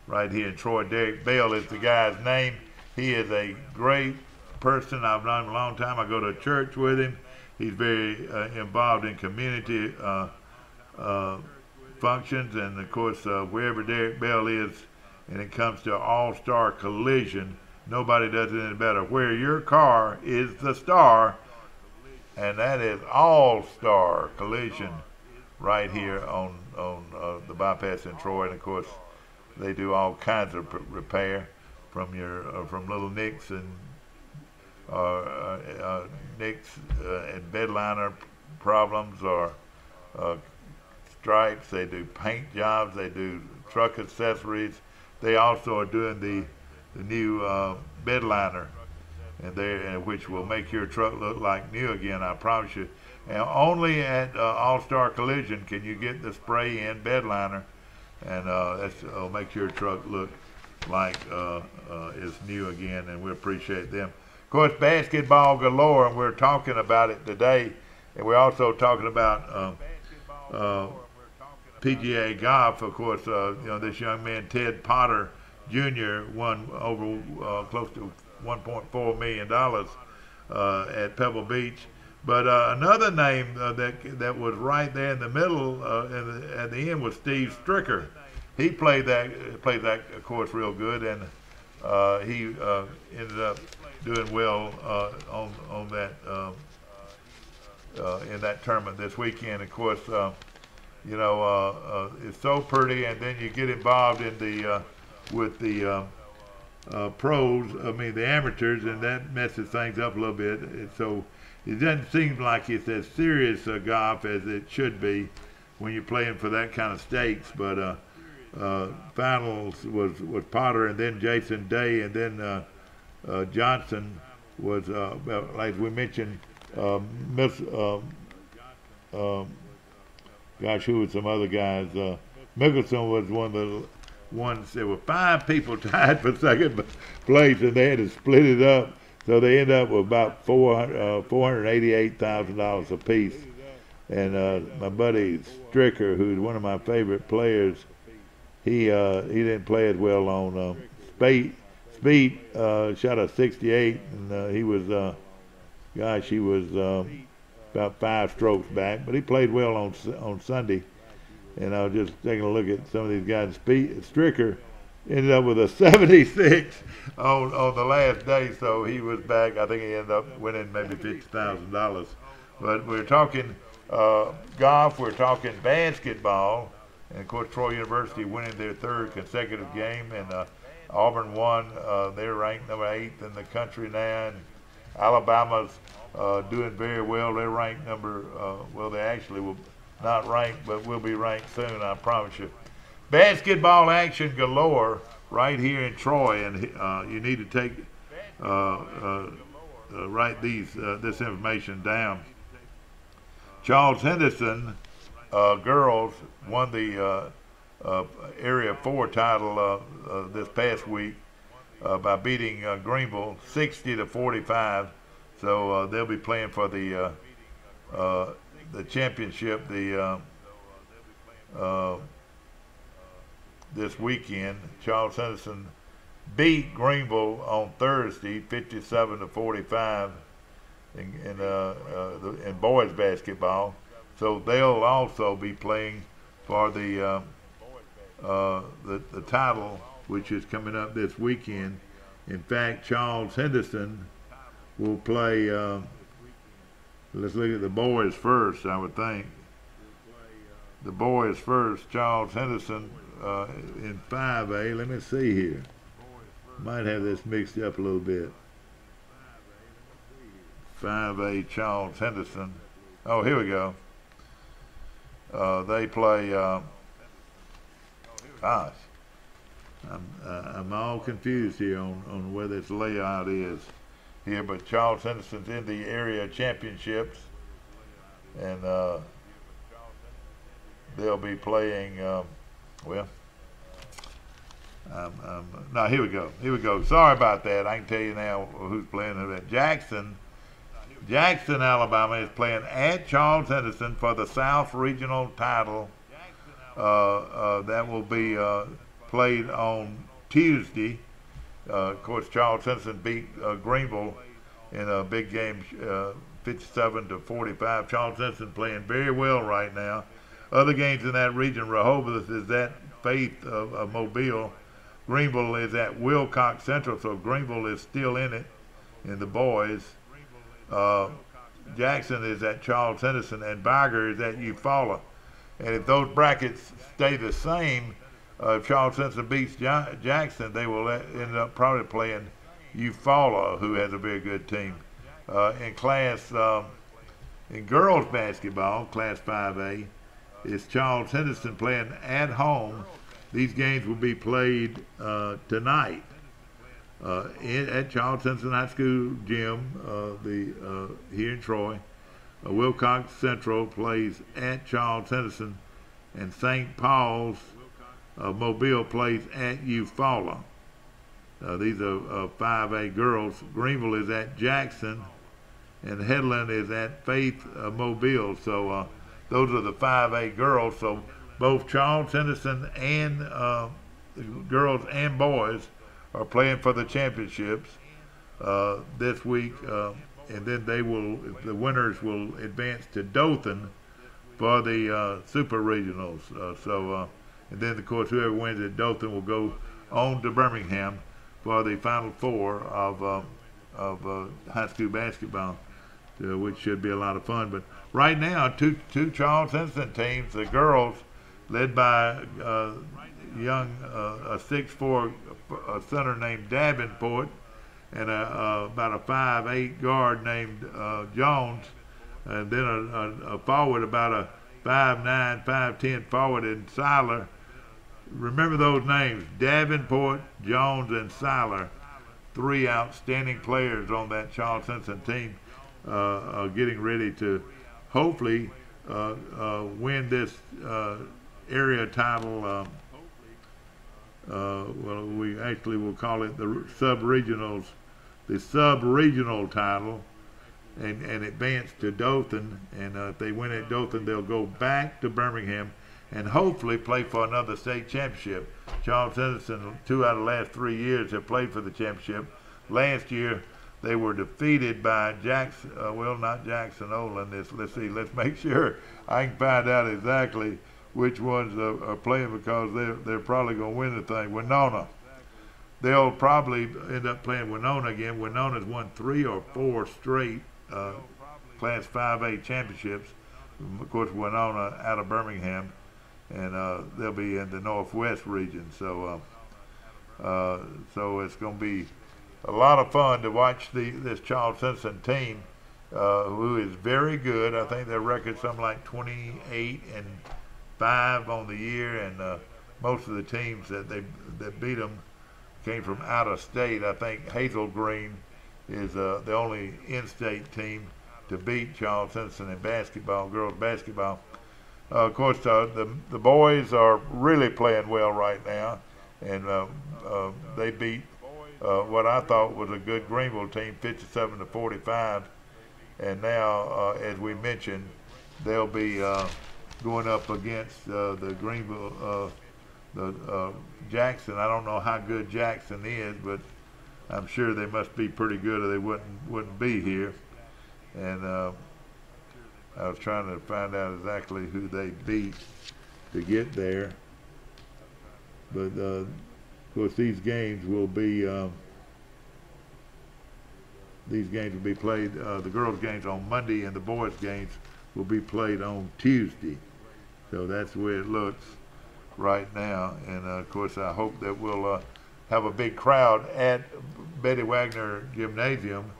right here in Troy. Derek Bell is the guy's name. He is a great person. I've known him a long time. I go to church with him. He's very involved in community functions, and of course, wherever Derek Bell is, and it comes to All-Star Collision, nobody does it any better. Where your car is the star, and that is All-Star Collision right here on the bypass in Troy. And of course, they do all kinds of repair from little nicks and nicks and bed liner problems, or stripes. They do paint jobs. They do truck accessories. They also are doing the new bed liner, and which will make your truck look like new again, I promise you. And only at All-Star Collision can you get the spray-in bed liner, and that'll make your truck look like it's new again, and we appreciate them. Of course, basketball galore, and we're talking about it today, and we're also talking about PGA golf. Of course, this young man, Ted Potter Jr., won over close to $1.4 million at Pebble Beach. But another name that was right there in the middle at the end was Steve Stricker. He played that, of course, real good, and he ended up doing well on that in that tournament this weekend. Of course, it's so pretty, and then you get involved in with the pros. I mean, the amateurs, and that messes things up a little bit. So it doesn't seem like it's as serious golf as it should be when you're playing for that kind of stakes. But finals was Potter, and then Jason Day, and then Johnson was, like we mentioned, who was some other guys? Mickelson was one of the ones. There were 5 people tied for second place, and they had to split it up. So they ended up with about $488,000 apiece. And my buddy Stricker, who's one of my favorite players, he didn't play as well on Speed shot a 68, and he was, he was about 5 strokes back, but he played well on Sunday. And I was just taking a look at some of these guys. Stricker ended up with a 76 on the last day, so he was back. I think he ended up winning maybe $50,000. But we're talking golf, we're talking basketball, and of course Troy University winning their 3rd consecutive game, and Auburn won. They're ranked number 8th in the country now, and Alabama's doing very well. They're ranked number, well, they actually will not ranked, but will be ranked soon, I promise you. Basketball action galore right here in Troy, and you need to take write this information down. Charles Henderson girls won the Area 4 title this past week by beating Greenville 60-45. So they'll be playing for the championship this weekend. Charles Henderson beat Greenville on Thursday 57-45 in boys basketball. So they'll also be playing for the title, which is coming up this weekend. In fact, Charles Henderson will play, let's look at the boys first, I would think. The boys first, Charles Henderson in 5A. Let me see here. Might have this mixed up a little bit. 5A, Charles Henderson. Oh, here we go. They play, gosh, I'm all confused here on where this layout is here, but Charles Henderson's in the area championships, and they'll be playing, well, no, here we go. Sorry about that. I can tell you now who's playing who. Jackson, Alabama is playing at Charles Henderson for the South Regional title. That will be played on Tuesday. Of course, Charles Henderson beat Greenville in a big game, 57-45. Charles Henderson playing very well right now. Other games in that region, Rehoboth is at Faith of Mobile. Greenville is at Wilcox Central, so Greenville is still in it in the boys. Jackson is at Charles Henderson, and Barger is at Eufaula. And if those brackets stay the same, if Charles Henderson beats Jackson, they will end up probably playing Eufaula, who has a very good team. In girls basketball, Class 5A, is Charles Henderson playing at home. These games will be played tonight at Charles Henderson High School gym here in Troy. Wilcox Central plays at Charles Henderson, and St. Paul's Mobile plays at Eufaula. These are 5A girls. Greenville is at Jackson, and Headland is at Faith Mobile. So those are the 5A girls. So both Charles Henderson and girls and boys are playing for the championships this week, and then the winners will advance to Dothan for the Super Regionals. And then, of course, whoever wins at Dothan will go on to Birmingham for the Final Four of high school basketball, which should be a lot of fun. But right now, two Charles Henderson teams, the girls, led by a 6'4" center named Davenport, and about a 5'8" guard named Jones, and then a forward, about a 5'9", 5'10" forward in Siler. Remember those names: Davenport, Jones, and Siler. Three outstanding players on that Charles Henderson team, getting ready to hopefully win this area title. Well, we actually will call it the sub-regional title, and advance to Dothan. And if they win at Dothan, they'll go back to Birmingham and hopefully play for another state championship. Charles Henderson, 2 out of the last 3 years, have played for the championship. Last year, they were defeated by Jackson. Not Jackson Olin. Let's see. Let's make sure I can find out exactly which ones are playing, because they're probably going to win the thing. Winona. They'll probably end up playing Winona again. Winona's won 3 or 4 straight Class 5A championships. Of course, Winona out of Birmingham, and they'll be in the Northwest region. So it's going to be a lot of fun to watch this Charles Henderson team. who is very good. I think their record's something like 28-5 on the year, and most of the teams that beat them came from out of state. I think Hazel Green is the only in-state team to beat Charles Henderson in basketball, girls basketball. Of course, the boys are really playing well right now, and they beat what I thought was a good Greenville team, 57-45. And now, as we mentioned, they'll be going up against the Greenville, Jackson. I don't know how good Jackson is, but I'm sure they must be pretty good, or they wouldn't be here. And I was trying to find out exactly who they beat to get there. But of course, these games will be played. The girls' games on Monday, and the boys' games will be played on Tuesday. So that's the way it looks right now. And of course, I hope that we'll have a big crowd at Betty Wagner Gymnasium,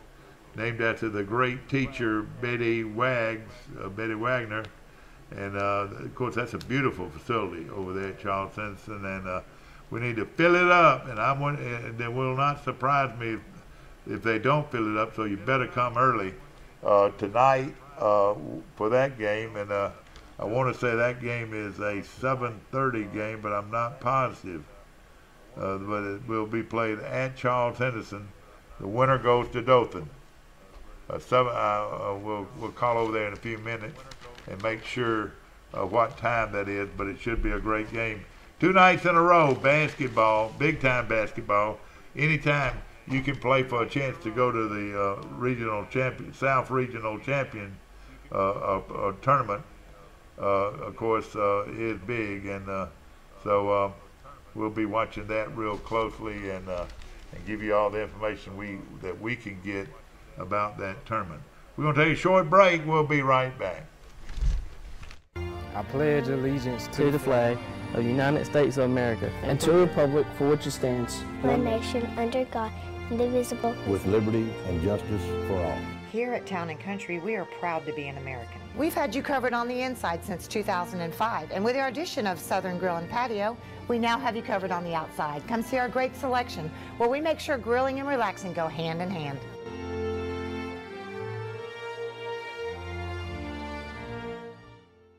named after the great teacher Betty Wagner. And of course, that's a beautiful facility over there at Charles Henderson, and we need to fill it up. And it will not surprise me if they don't fill it up. So you better come early tonight for that game. And I want to say that game is a 7:30 game, but I'm not positive. But it will be played at Charles Henderson. The winner goes to Dothan. We'll call over there in a few minutes and make sure what time that is, but it should be a great game. 2 nights in a row, basketball, big time basketball. Anytime you can play for a chance to go to the South Regional Champion tournament, of course, is big, and so we'll be watching that real closely and give you all the information that we can get about that tournament. We're going to take a short break. We'll be right back. I pledge allegiance to the flag of the United States of America and to the republic for which it stands, one nation under God, indivisible, with liberty and justice for all. Here at Town & Country, we are proud to be an American. We've had you covered on the inside since 2005, and with our addition of Southern Grill and Patio, we now have you covered on the outside. Come see our great selection, where we make sure grilling and relaxing go hand in hand.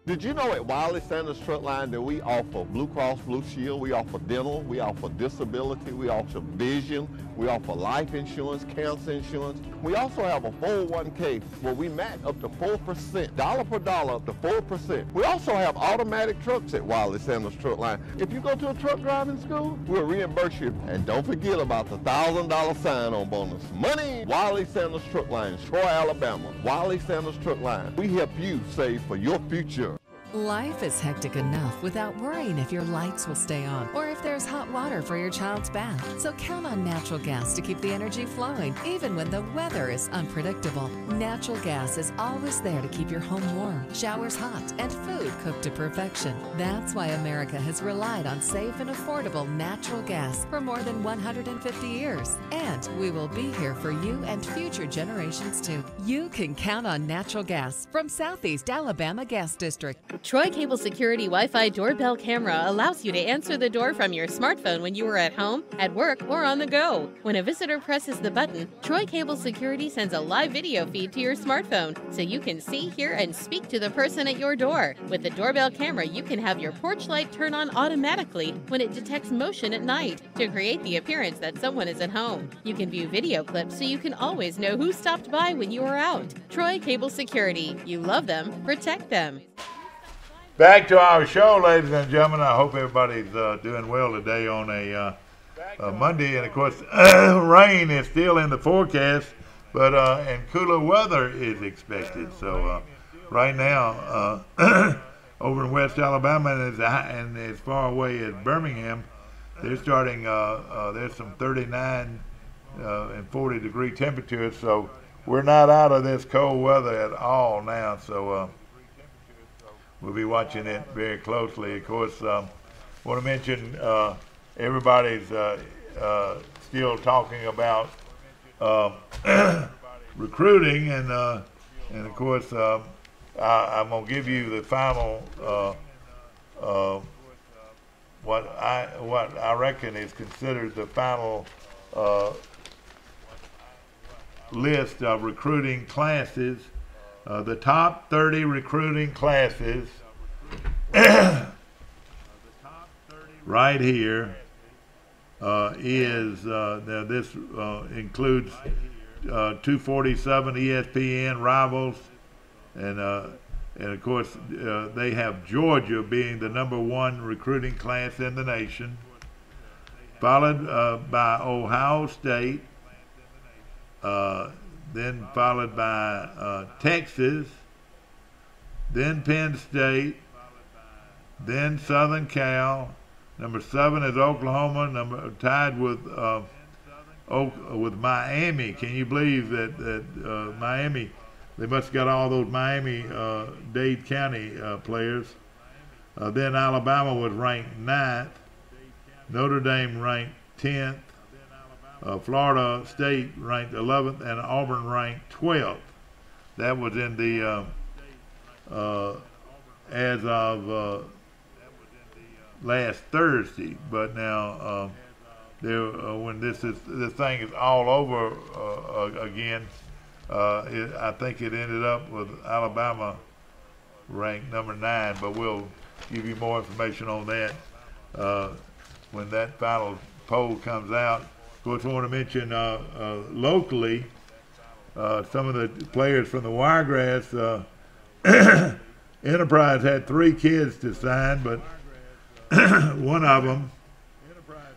Did you know at Wiley Sanders Truck Line that we offer Blue Cross Blue Shield, we offer dental, we offer disability, we offer vision, we offer life insurance, cancer insurance. We also have a 401k where we match up to 4%, dollar per dollar up to 4%. We also have automatic trucks at Wiley Sanders Truck Line. If you go to a truck driving school, we'll reimburse you. And don't forget about the $1,000 sign-on bonus. Money! Wiley Sanders Truck Line, Troy, Alabama. Wiley Sanders Truck Line. We help you save for your future. Life is hectic enough without worrying if your lights will stay on or if there's hot water for your child's bath. So count on natural gas to keep the energy flowing, even when the weather is unpredictable. Natural gas is always there to keep your home warm, showers hot, and food cooked to perfection. That's why America has relied on safe and affordable natural gas for more than 150 years. And we will be here for you and future generations too. You can count on natural gas from Southeast Alabama Gas District. Troy Cable Security Wi-Fi doorbell camera allows you to answer the door from your smartphone when you are at home, at work, or on the go. When a visitor presses the button, Troy Cable Security sends a live video feed to your smartphone so you can see, hear, and speak to the person at your door. With the doorbell camera, you can have your porch light turn on automatically when it detects motion at night to create the appearance that someone is at home. You can view video clips so you can always know who stopped by when you are out. Troy Cable Security. You love them, protect them. Back to our show, ladies and gentlemen. I hope everybody's doing well today on a Monday. And, of course, rain is still in the forecast, but and cooler weather is expected. So right now, over in West Alabama and as far away as Birmingham, they're starting, there's some 39 and 40-degree temperatures. So we're not out of this cold weather at all now. So we'll be watching it very closely. Of course, want to mention everybody's still talking about recruiting, and And of course, I'm gonna give you the final what I reckon is considered the final list of recruiting classes. The top 30 recruiting classes right here is now this includes 247 ESPN rivals, and of course they have Georgia being the #1 recruiting class in the nation, followed by Ohio State, then followed by Texas, then Penn State, then Southern Cal. #7 is Oklahoma, tied with Miami. Can you believe that Miami? They must have got all those Miami-Dade County players. Then Alabama was ranked 9th. Notre Dame ranked 10th. Florida State ranked 11th, and Auburn ranked 12th. That was in the as of last Thursday. But now when this thing is all over again, I think it ended up with Alabama ranked #9. But we'll give you more information on that when that final poll comes out. Of course, I want to mention locally some of the players from the Wiregrass. Enterprise had 3 kids to sign, but one of them,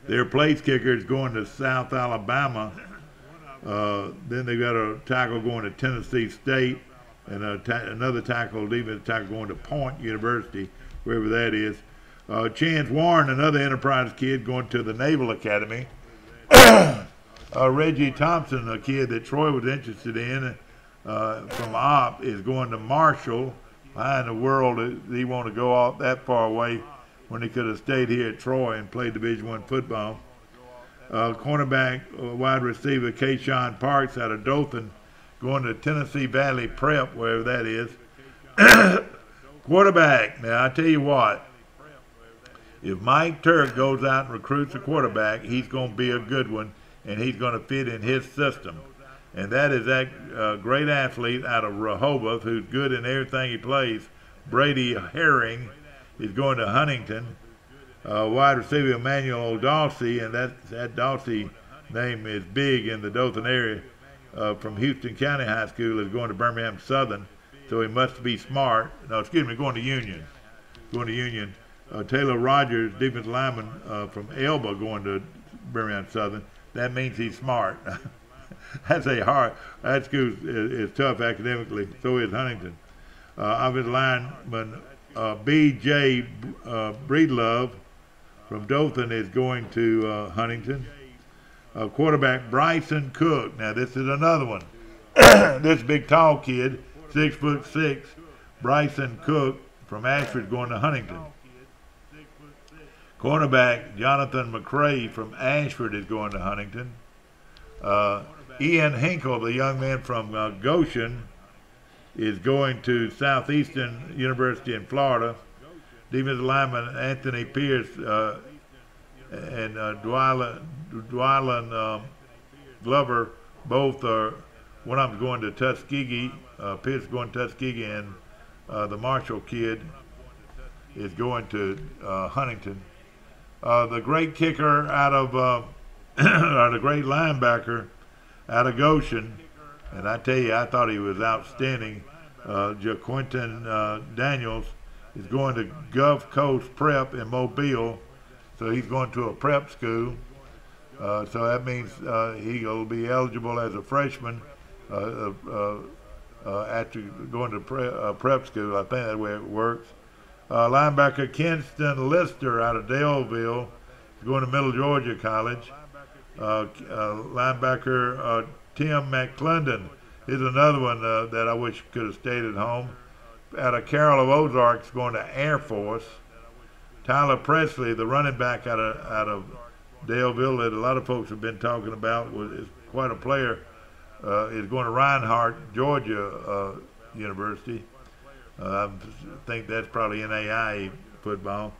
their place kicker, is going to South Alabama. Then they got a tackle going to Tennessee State, and another defensive tackle going to Point University, wherever that is. Chance Warren, another Enterprise kid, going to the Naval Academy. Reggie Thompson, a kid that Troy was interested in from Opp, is going to Marshall. Why in the world did he want to go out that far away when he could have stayed here at Troy and played Division I football? Cornerback, wide receiver Kayshawn Parks out of Dothan, going to Tennessee Valley Prep, wherever that is. Quarterback, now I tell you what, if Mike Turk goes out and recruits a quarterback, he's going to be a good one, and he's going to fit in his system. And that is that great athlete out of Rehoboth, who's good in everything he plays. Brady Herring is going to Huntington. Wide receiver Emmanuel Dawsey, and that Dawsey name is big in the Dothan area, from Houston County High School, is going to Birmingham Southern. So he must be smart. No, excuse me, going to Union. Taylor Rogers, defensive lineman from Elba, going to Birmingham Southern. That means he's smart. That school is tough academically. So is Huntington. Offensive lineman B.J. Breedlove from Dothan is going to Huntington. Quarterback Bryson Cook. Now this is another one. This big tall kid, 6'6", Bryson Cook from Ashford, going to Huntington. Cornerback Jonathan McCray from Ashford is going to Huntington. Ian Hinkle, the young man from Goshen, is going to Southeastern University in Florida. Defensive lineman Anthony Pierce and Dwylan Glover, both are, one of them's going to Tuskegee, Pierce is going to Tuskegee, and the Marshall kid is going to Huntington. The great kicker out of, or the great linebacker out of Goshen, and I tell you, I thought he was outstanding. Jaquinton Daniels is going to Gulf Coast Prep in Mobile, so he's going to a prep school. So that means he'll be eligible as a freshman after going to prep school. I think that's the way it works. Linebacker Kinston Lister out of Daleville is going to Middle Georgia College. Linebacker Tim McClendon is another one that I wish could have stayed at home. Out of Carroll of Ozarks, going to Air Force. Tyler Presley, the running back out of Daleville, that a lot of folks have been talking about, is quite a player, is going to Reinhardt, Georgia University. I think that's probably NAIA football.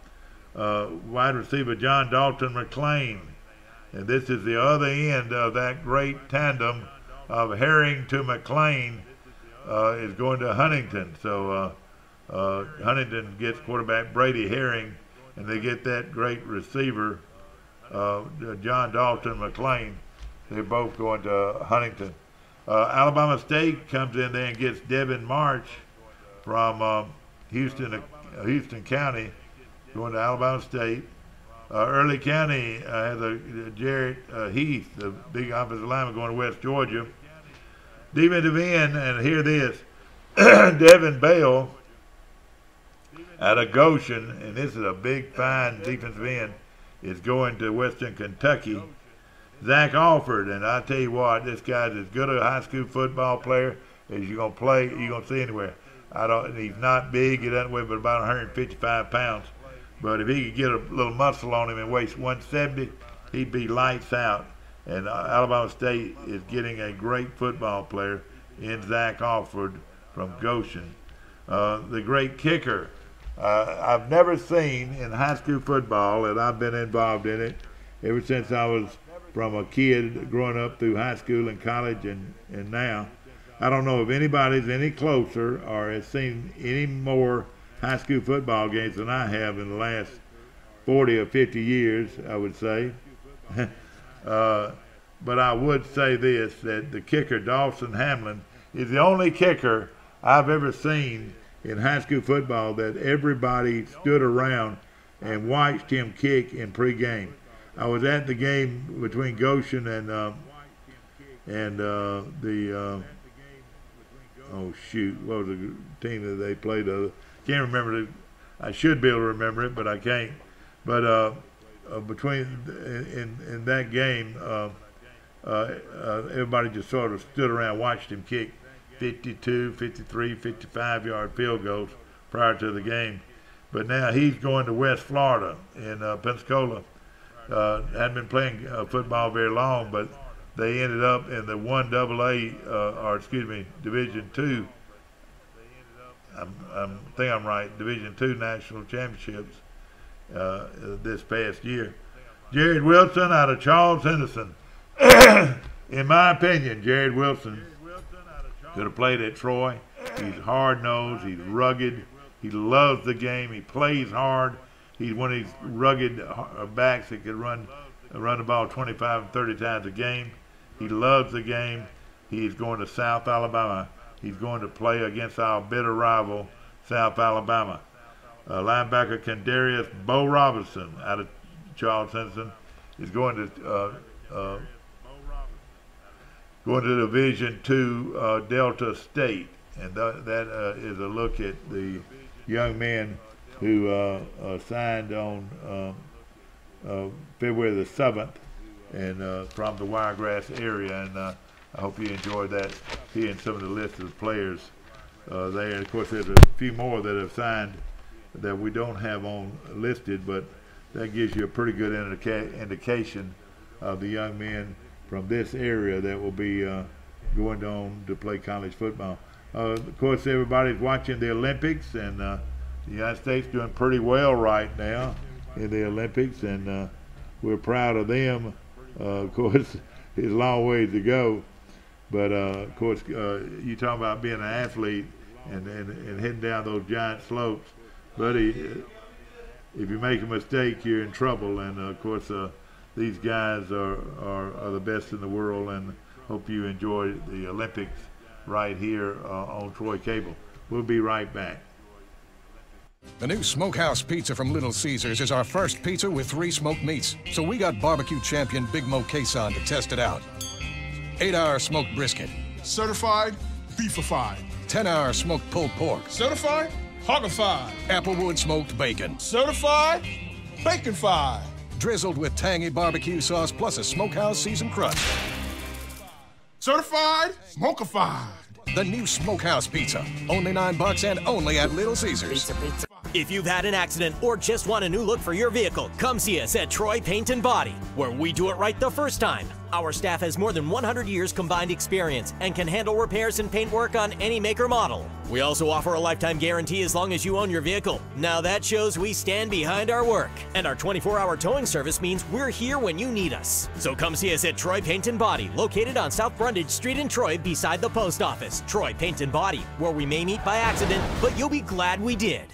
Wide receiver John Dalton McClain. And this is the other end of that great tandem of Herring to McClain is going to Huntington. So Huntington gets quarterback Brady Herring, and they get that great receiver, John Dalton McClain. They're both going to Huntington. Alabama State comes in there and gets Devin March from Houston County, going to Alabama State. Early County has Jarrett Heath, the big offensive lineman, going to West Georgia. Defensive end, and hear this, Devin Bell out of Goshen, and this is a big, fine defensive end, is going to Western Kentucky. Zach Alford, and I tell you what, this guy's as good a high school football player as you're gonna see anywhere. He's not big, he doesn't weigh but about 155 pounds. But if he could get a little muscle on him and weighs 170, he'd be lights out. And Alabama State is getting a great football player in Zach Alford from Goshen. The great kicker, I've never seen in high school football, and I've been involved in it ever since I was from a kid growing up through high school and college and now. I don't know if anybody's any closer or has seen any more high school football games than I have in the last 40 or 50 years, I would say. But I would say this, that the kicker, Dawson Hamlin, is the only kicker I've ever seen in high school football that everybody stood around and watched him kick in pregame. I was at the game between Goshen and what was the team that they played? Can't remember. I should be able to remember it, but I can't. But in that game, everybody just sort of stood around, watched him kick 52, 53, 55-yard field goals prior to the game. But now he's going to West Florida in Pensacola. Hadn't been playing football very long, but they ended up in the Division II. I think I'm right. Division II national championships this past year. Jared Wilson out of Charles Henderson. In my opinion, Jared Wilson could have played at Troy. He's hard-nosed. He's rugged. He loves the game. He plays hard. He's one of these rugged backs that could run the ball 25 and 30 times a game. He loves the game. He's going to South Alabama. He's going to play against our bitter rival, South Alabama. Linebacker Kendarius Bo Robinson out of Charles Henderson is going to Division II Delta State, and that is a look at the young man who signed on February the 7th, and from the Wiregrass area, and I hope you enjoyed that, hearing some of the list of players there. And of course, there's a few more that have signed that we don't have on listed, but that gives you a pretty good indication of the young men from this area that will be going on to play college football. Of course, everybody's watching the Olympics, and the United States doing pretty well right now in the Olympics, and we're proud of them. Of course, it's a long ways to go, but of course, you talk about being an athlete and heading down those giant slopes, buddy. If you make a mistake, you're in trouble, and of course, these guys are the best in the world, and hope you enjoy the Olympics right here on Troy Cable. We'll be right back. The new Smokehouse Pizza from Little Caesars is our first pizza with 3 smoked meats, so we got barbecue champion Big Mo Quezon to test it out. 8-hour smoked brisket. Certified beefified. 10-hour smoked pulled pork. Certified hoggified. Applewood smoked bacon. Certified baconfied. Drizzled with tangy barbecue sauce plus a Smokehouse seasoned crust. Certified smokified. The new Smokehouse Pizza. Only $9 and only at Little Caesars. Pizza. If you've had an accident or just want a new look for your vehicle, come see us at Troy Paint and Body, where we do it right the first time. Our staff has more than 100 years combined experience and can handle repairs and paint work on any make or model. We also offer a lifetime guarantee as long as you own your vehicle. Now that shows we stand behind our work. And our 24-hour towing service means we're here when you need us. So come see us at Troy Paint and Body, located on South Brundage Street in Troy beside the post office. Troy Paint and Body, where we may meet by accident, but you'll be glad we did.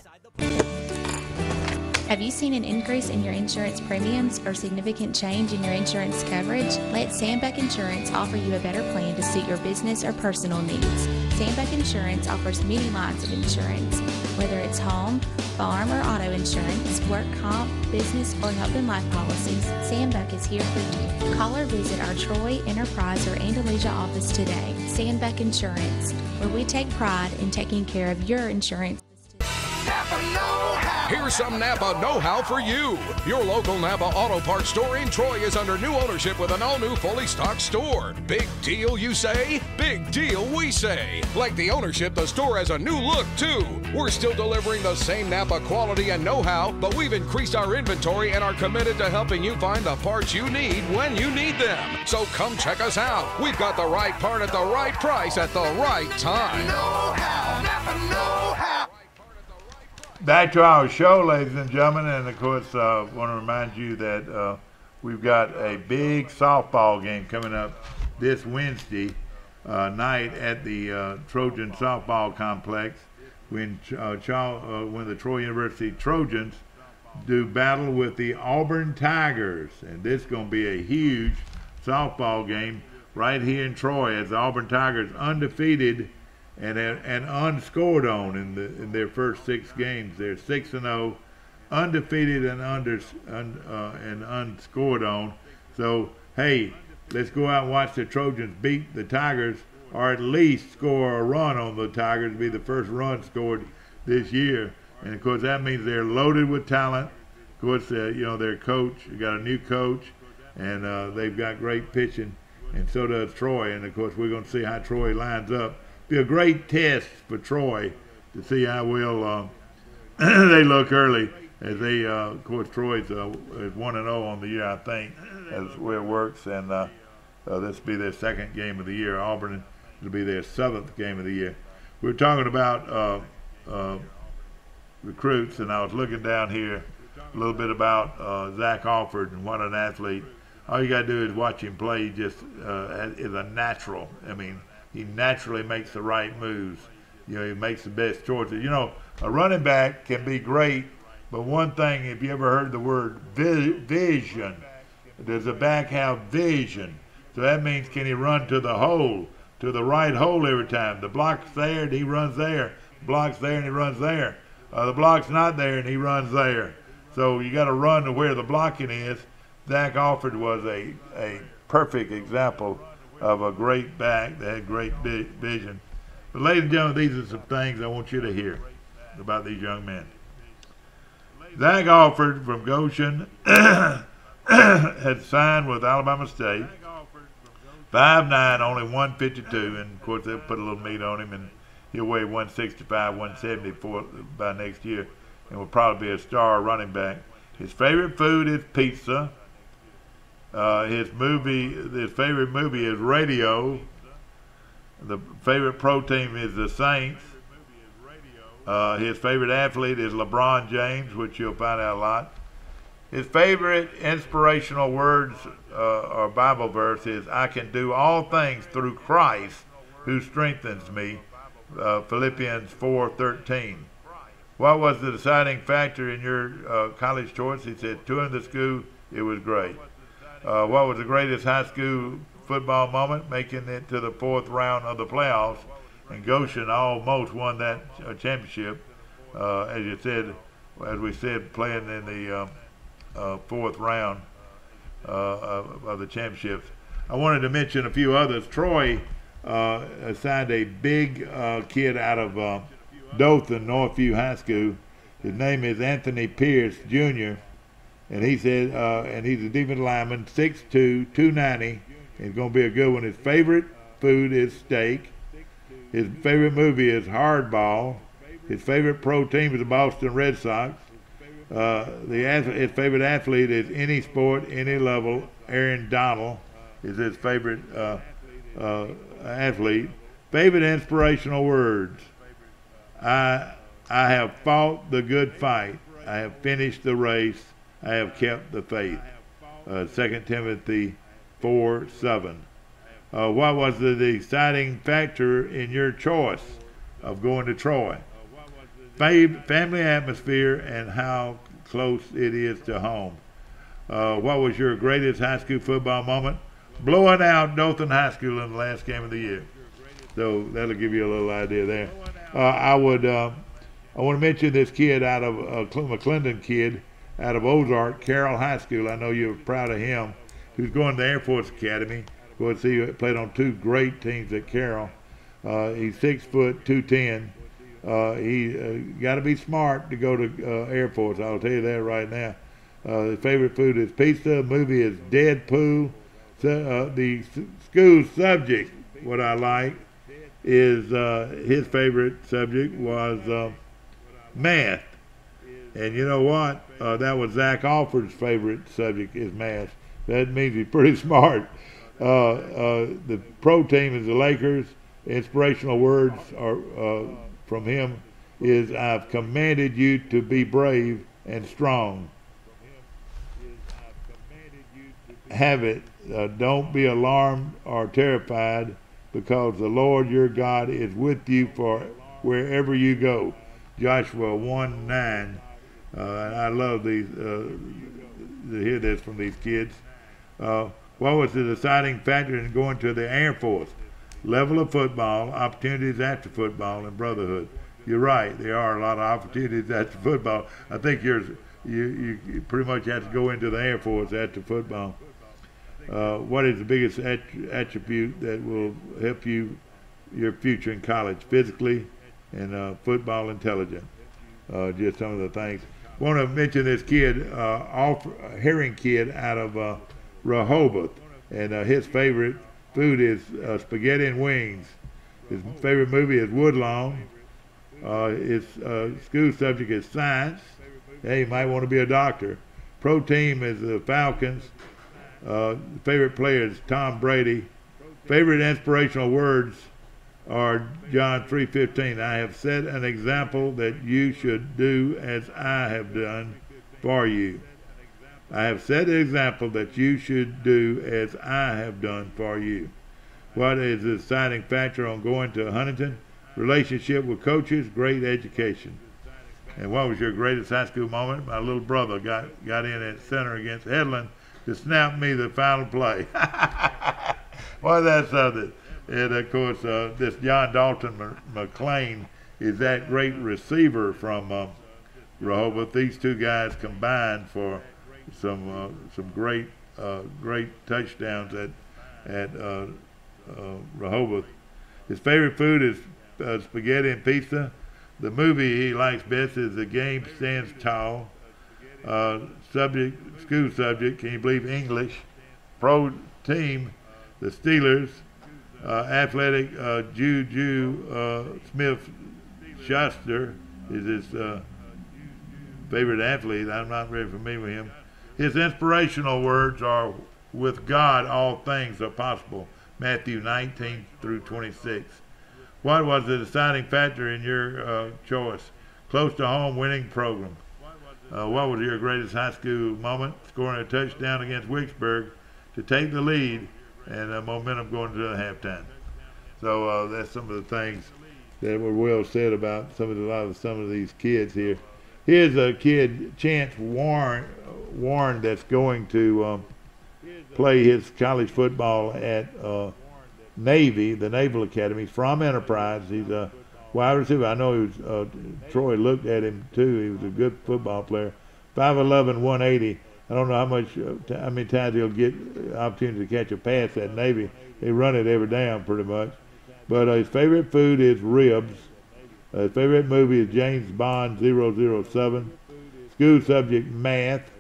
Have you seen an increase in your insurance premiums or significant change in your insurance coverage? Let Sandbeck Insurance offer you a better plan to suit your business or personal needs. Sandbeck Insurance offers many lines of insurance, whether it's home, farm, or auto insurance, work comp, business, or health and life policies. Sandbeck is here for you. Call or visit our Troy, Enterprise, or Andalusia office today. Sandbeck Insurance, where we take pride in taking care of your insurance. Here's some Napa know-how for you. Your local Napa Auto Parts store in Troy is under new ownership with an all-new fully stocked store. Big deal, you say? Big deal, we say. Like the ownership, the store has a new look, too. We're still delivering the same Napa quality and know-how, but we've increased our inventory and are committed to helping you find the parts you need when you need them. So come check us out. We've got the right part at the right price at the right time. Know-how, Napa know-how. Back to our show, ladies and gentlemen, and of course, I want to remind you that we've got a big softball game coming up this Wednesday night at the Trojan Softball Complex when the Troy University Trojans do battle with the Auburn Tigers, and this is going to be a huge softball game right here in Troy as the Auburn Tigers undefeated and unscored on in their first 6 games. They're 6-0, undefeated and unscored on. So hey, let's go out and watch the Trojans beat the Tigers, or at least score a run on the Tigers. Be the first run scored this year, and of course that means they're loaded with talent. Of course, their coach, you got a new coach, and they've got great pitching, and so does Troy. And of course, we're going to see how Troy lines up. Be a great test for Troy to see how well they look early, as they, of course, Troy's is 1-0 on the year, I think, that's the way it works, and this will be their 2nd game of the year. Auburn will be their 7th game of the year. We're talking about recruits, and I was looking down here a little bit about Zach Alford and what an athlete. All you got to do is watch him play. He just is a natural. I mean, he naturally makes the right moves. He makes the best choices. A running back can be great, but one thing, if you ever heard the word vision, does a back have vision? So that means, can he run to the hole, to the right hole every time? The block's there and he runs there. The block's there and he runs there. The block's not there and he runs there. So you got to run to where the blocking is. Zach Alford was a perfect example of a great back that had great vision. But ladies and gentlemen, these are some things I want you to hear about these young men. Zach Alford from Goshen had signed with Alabama State. 5'9", only 152, and of course they'll put a little meat on him, and he'll weigh 165, 174 by next year, and will probably be a star running back. His favorite food is pizza. His favorite movie is Radio. The favorite pro team is the Saints. His favorite athlete is LeBron James, which you'll find out a lot. His favorite inspirational words or Bible verse is, "I can do all things through Christ who strengthens me," Philippians 4:13. What was the deciding factor in your college choice? He said, touring the school, it was great. What was the greatest high school football moment? Making it to the 4th round of the playoffs, and Goshen almost won that championship. As we said, playing in the 4th round of the championships. I wanted to mention a few others. Troy signed a big kid out of Dothan, Northview High School. His name is Anthony Pierce Jr., and he said, and he's a defensive lineman, 6'2", 290. It's going to be a good one. His favorite food is steak. His favorite movie is Hardball. His favorite pro team is the Boston Red Sox. His favorite athlete is any sport, any level. Aaron Donald is his favorite athlete. Favorite inspirational words. I have fought the good fight. I have finished the race. I have kept the faith. 2 Timothy 4:7. What was the deciding factor in your choice of going to Troy? Family atmosphere and how close it is to home. What was your greatest high school football moment? Blowing out Dothan High School in the last game of the year. So that'll give you a little idea there. I want to mention this kid out of McClendon kid out of Ozark, Carroll High School. I know you're proud of him. Who's going to the Air Force Academy. Of course, he played on 2 great teams at Carroll. He's 6 foot 210. He got to be smart to go to Air Force. I'll tell you that right now. His favorite food is pizza. Movie is Deadpool. The school subject, what I like, is his favorite subject was math. And you know what? That was Zach Alford's favorite subject is math. That means he's pretty smart. The pro team is the Lakers. Inspirational words are from him is, I've commanded you to be brave and strong. Have it. Don't be alarmed or terrified, because the Lord your God is with you for wherever you go. Joshua 1:9. I love these to hear this from these kids. What was the deciding factor in going to the Air Force? Level of football, opportunities after football, and brotherhood. You're right. There are a lot of opportunities after football. I think you pretty much have to go into the Air Force after football. What is the biggest attribute that will help you your future in college? Physically and football intelligence. Just some of the things. I want to mention this kid, Herring kid out of Rehoboth, and his favorite food is spaghetti and wings. His favorite movie is Woodlawn. His school subject is science. Hey, you might want to be a doctor. Pro team is the Falcons. Favorite player is Tom Brady. Favorite inspirational words are John 3:15. I have set an example that you should do as I have done for you. I have set an example that you should do as I have done for you. What is the deciding factor on going to Huntington? Relationship with coaches, great education. And what was your greatest high school moment? My little brother got in at center against Headland to snap me the final play. Well, that's something. And of course, this John Dalton McClain is that great receiver from Rehoboth. These two guys combined for some great touchdowns at Rehoboth. His favorite food is spaghetti and pizza. The movie he likes best is The Game Stands Tall. School subject, can you believe English? Pro team, the Steelers. Athletic, Juju Smith-Schuster is his favorite athlete. I'm not very familiar with him. His inspirational words are, with God all things are possible. Matthew 19-26. What was the deciding factor in your choice? Close to home winning program. What was your greatest high school moment? Scoring a touchdown against Wicksburg to take the lead and momentum going to the halftime. So that's some of the things that were well said about some of these kids here. Here's a kid, Chance Warren, that's going to play his college football at Navy, the Naval Academy, from Enterprise. He's a wide receiver. I know he was, Troy looked at him too. He was a good football player. 5'11", 180. I don't know how many times he'll get opportunity to catch a pass at Navy. They run it every down pretty much. But his favorite food is ribs. His favorite movie is James Bond 007. School subject, math.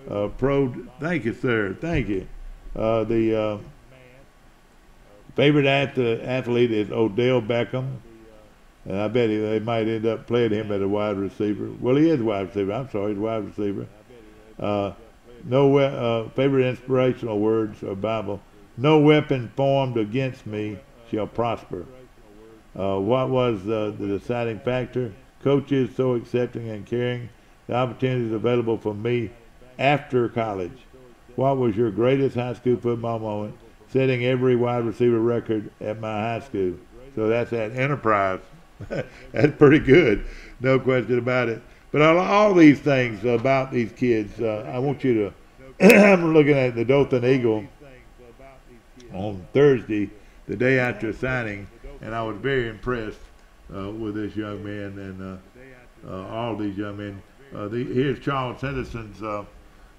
Thank you, sir. Thank you. The favorite athlete is Odell Beckham. And I bet they might end up playing him as a wide receiver. Well, he is a wide receiver. I'm sorry, he's a wide receiver. Favorite inspirational words or Bible. No weapon formed against me shall prosper. What was the deciding factor? Coaches so accepting and caring. The opportunities available for me after college. What was your greatest high school football moment? Setting every wide receiver record at my high school. So that's at Enterprise. That's pretty good, no question about it. But all these things about these kids, I want you to, I'm looking at the Dothan Eagle on Thursday, the day after signing, and I was very impressed with this young man and all these young men. Here's Charles Henderson's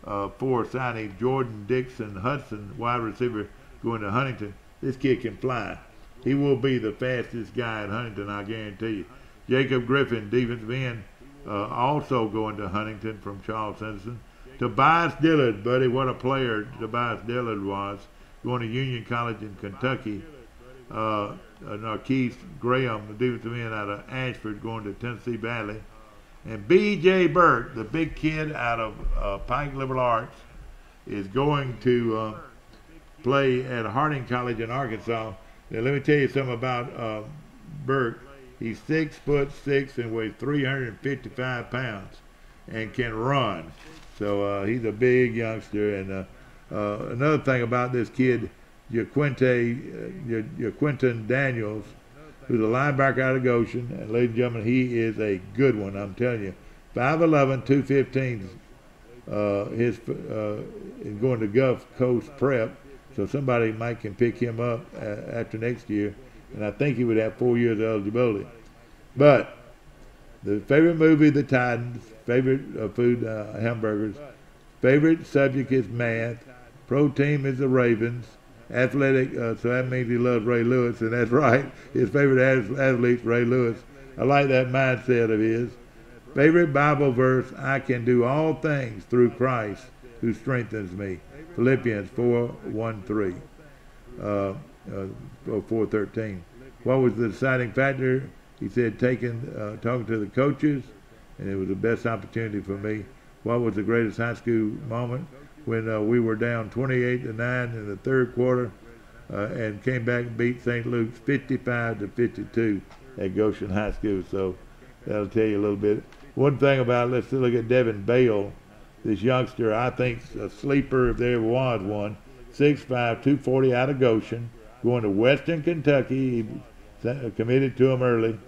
4 signing, Jordan Dixon Hudson, wide receiver, going to Huntington. This kid can fly. He will be the fastest guy at Huntington, I guarantee you. Jacob Griffin, defensive end, also going to Huntington from Charles Henderson. Tobias Dillard, buddy, what a player Tobias Dillard was, going to Union College in Kentucky. Narquise Graham, the defensive end out of Ashford, going to Tennessee Valley. And B.J. Burke, the big kid out of Pike Liberal Arts, is going to play at Harding College in Arkansas. Now, let me tell you something about Burke. He's 6'6" and weighs 355 pounds and can run. So he's a big youngster. And another thing about this kid, Jaquinton Daniels, who's a linebacker out of Goshen, and ladies and gentlemen, he is a good one, I'm telling you. 5'11", 215. Is going to Gulf Coast Prep, so somebody might can pick him up after next year, and I think he would have 4 years of eligibility. But the favorite movie, The Titans. Favorite food, hamburgers. Favorite subject is math. Pro team is the Ravens. Athletic, so that means he loves Ray Lewis, and that's right. His favorite athlete's Ray Lewis. I like that mindset of his. Favorite Bible verse, I can do all things through Christ who strengthens me. Philippians 4:1-3, 4:13. What was the deciding factor? He said talking to the coaches, and it was the best opportunity for me. What was the greatest high school moment? When we were down 28-9 in the third quarter and came back and beat St. Luke's 55-52 at Goshen High School. So that'll tell you a little bit. One thing about it, let's look at Devin Bale, this youngster, I think a sleeper if there was one, 6'5", 240 out of Goshen, going to Western Kentucky. He committed to him early.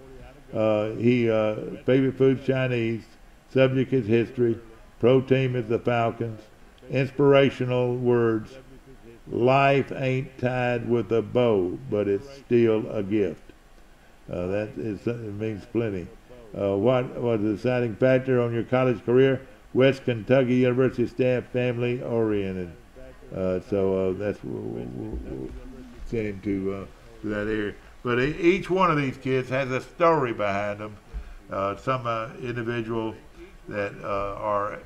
Favorite food Chinese, subject is history, pro team is the Falcons. Inspirational words, life ain't tied with a bow, but it's still a gift. It means plenty. What was the deciding factor on your college career? West Kentucky University staff, family oriented. So that's we'll send him to that area. But each one of these kids has a story behind them. Some individual that are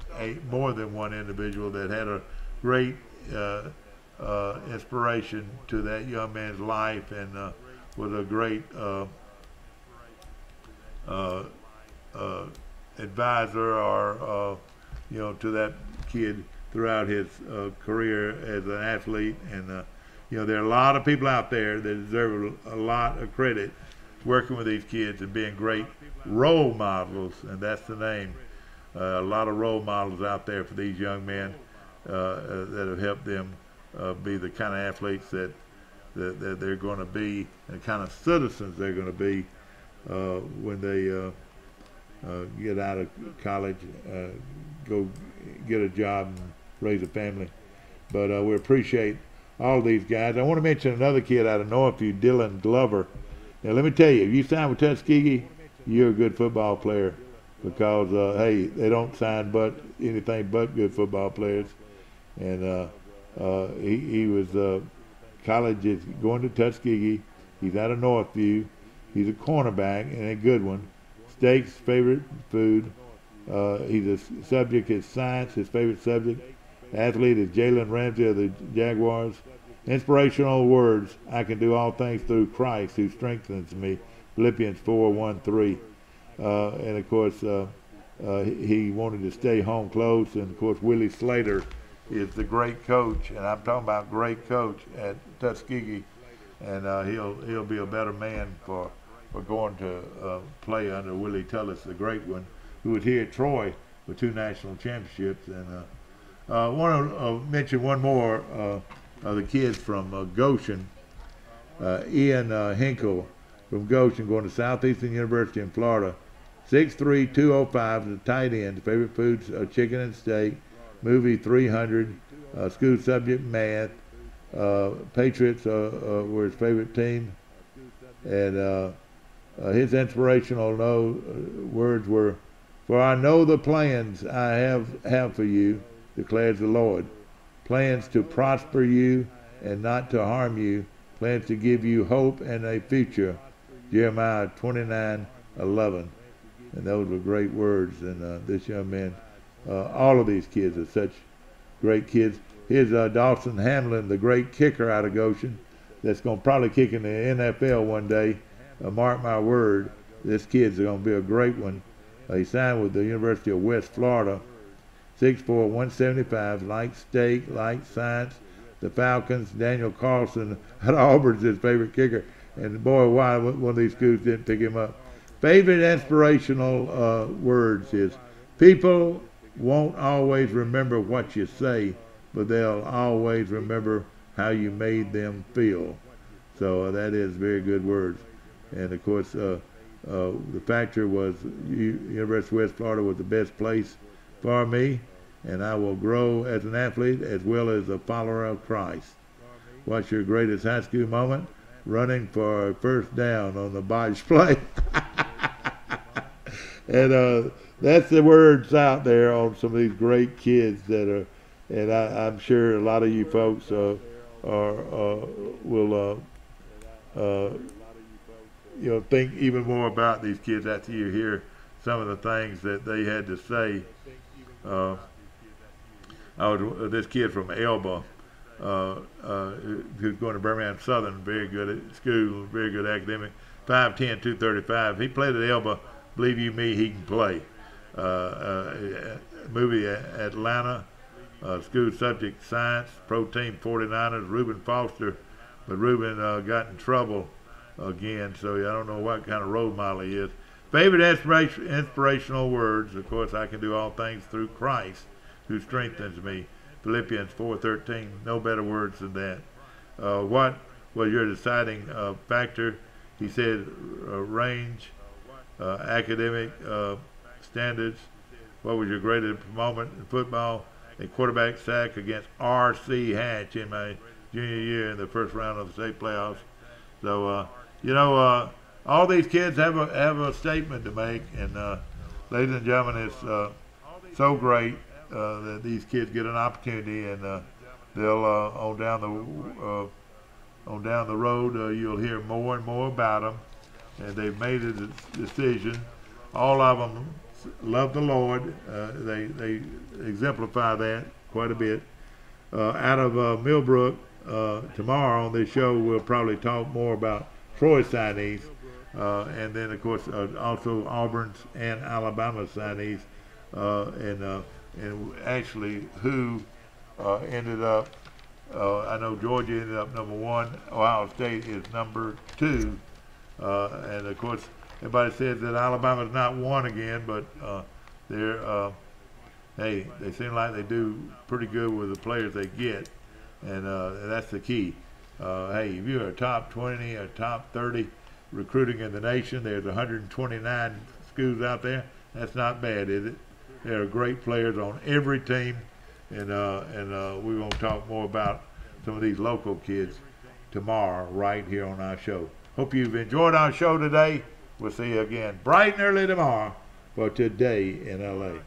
more than one individual that had a great inspiration to that young man's life and was a great advisor or to that kid throughout his career as an athlete. And there are a lot of people out there that deserve a lot of credit working with these kids and being great role models, and that's the name. A lot of role models out there for these young men that have helped them be the kind of athletes that they're going to be, and the kind of citizens they're going to be when they get out of college, go get a job and raise a family. But we appreciate all these guys. I want to mention another kid out of Northview, Dylan Glover. Now let me tell you, if you sign with Tuskegee, you're a good football player. Because hey, they don't sign anything but good football players, and he was college is going to Tuskegee. He's out of Northview. He's a cornerback and a good one. Steaks, favorite food. His subject is science. His favorite subject. Athlete is Jalen Ramsey of the Jaguars. Inspirational words: I can do all things through Christ who strengthens me. Philippians 4:1-3. And of course, he wanted to stay home close. And of course, Willie Slater is the great coach, and I'm talking about great coach at Tuskegee, and he'll be a better man for going to play under Willie Tullis, the great one, who was here at Troy with 2 national championships. And I want to mention one more of the kids from Goshen. Ian Hinkle from Goshen, going to Southeastern University in Florida. 6'3", 205 is a tight end. Favorite foods are chicken and steak. Movie 300. School subject math. Patriots were his favorite team. And his inspirational words were, "For I know the plans I have for you, declares the Lord. Plans to prosper you and not to harm you. Plans to give you hope and a future." Jeremiah 29:11. And those were great words. And this young man, all of these kids are such great kids. Here's Dawson Hamlin, the great kicker out of Goshen, that's going to probably kick in the NFL one day. Mark my word, this kid's going to be a great one. He signed with the University of West Florida. 6'4", 175, likes steak, likes science. The Falcons, Daniel Carlson at Auburn's his favorite kicker. And boy, why one of these schools didn't pick him up. Favorite inspirational words is, people won't always remember what you say, but they'll always remember how you made them feel. So that is very good words. And of course, the factor was University of West Florida was the best place for me, and I will grow as an athlete as well as a follower of Christ. What's your greatest high school moment? Running for a first down on the botched play. And that's the words out there on some of these great kids that are, and I'm sure a lot of you folks will think even more about these kids after you hear some of the things that they had to say. This kid from Elba, who's going to Birmingham Southern, very good at school, very good academic, 5'10", 235. He played at Elba. Believe you me, he can play. Movie Atlanta, school subject science, pro team 49ers, Reuben Foster, but Reuben got in trouble again, so I don't know what kind of role model he is. Favorite inspirational words, of course, I can do all things through Christ who strengthens me. Philippians 4:13, no better words than that. What was your deciding factor? He said range, academic standards. What was your greatest moment in football? A quarterback sack against R.C. Hatch in my junior year in the first round of the state playoffs. So, all these kids have a statement to make, and ladies and gentlemen, it's so great that these kids get an opportunity, and they'll on down the road you'll hear more and more about them, and they've made a decision. All of them love the Lord. They exemplify that quite a bit. Out of Millbrook, tomorrow on this show we'll probably talk more about Troy signees, and then of course also Auburn's and Alabama signees, and actually who ended up. I know Georgia ended up number 1. Ohio State is number 2, and of course everybody says that Alabama's not won again, but they seem like they do pretty good with the players they get, and that's the key. Hey, if you're a top 20 or top 30 recruiting in the nation, there's 129 schools out there. That's not bad, is it? There are great players on every team, and we're going to talk more about some of these local kids tomorrow right here on our show. Hope you've enjoyed our show today. We'll see you again bright and early tomorrow for Today in LA.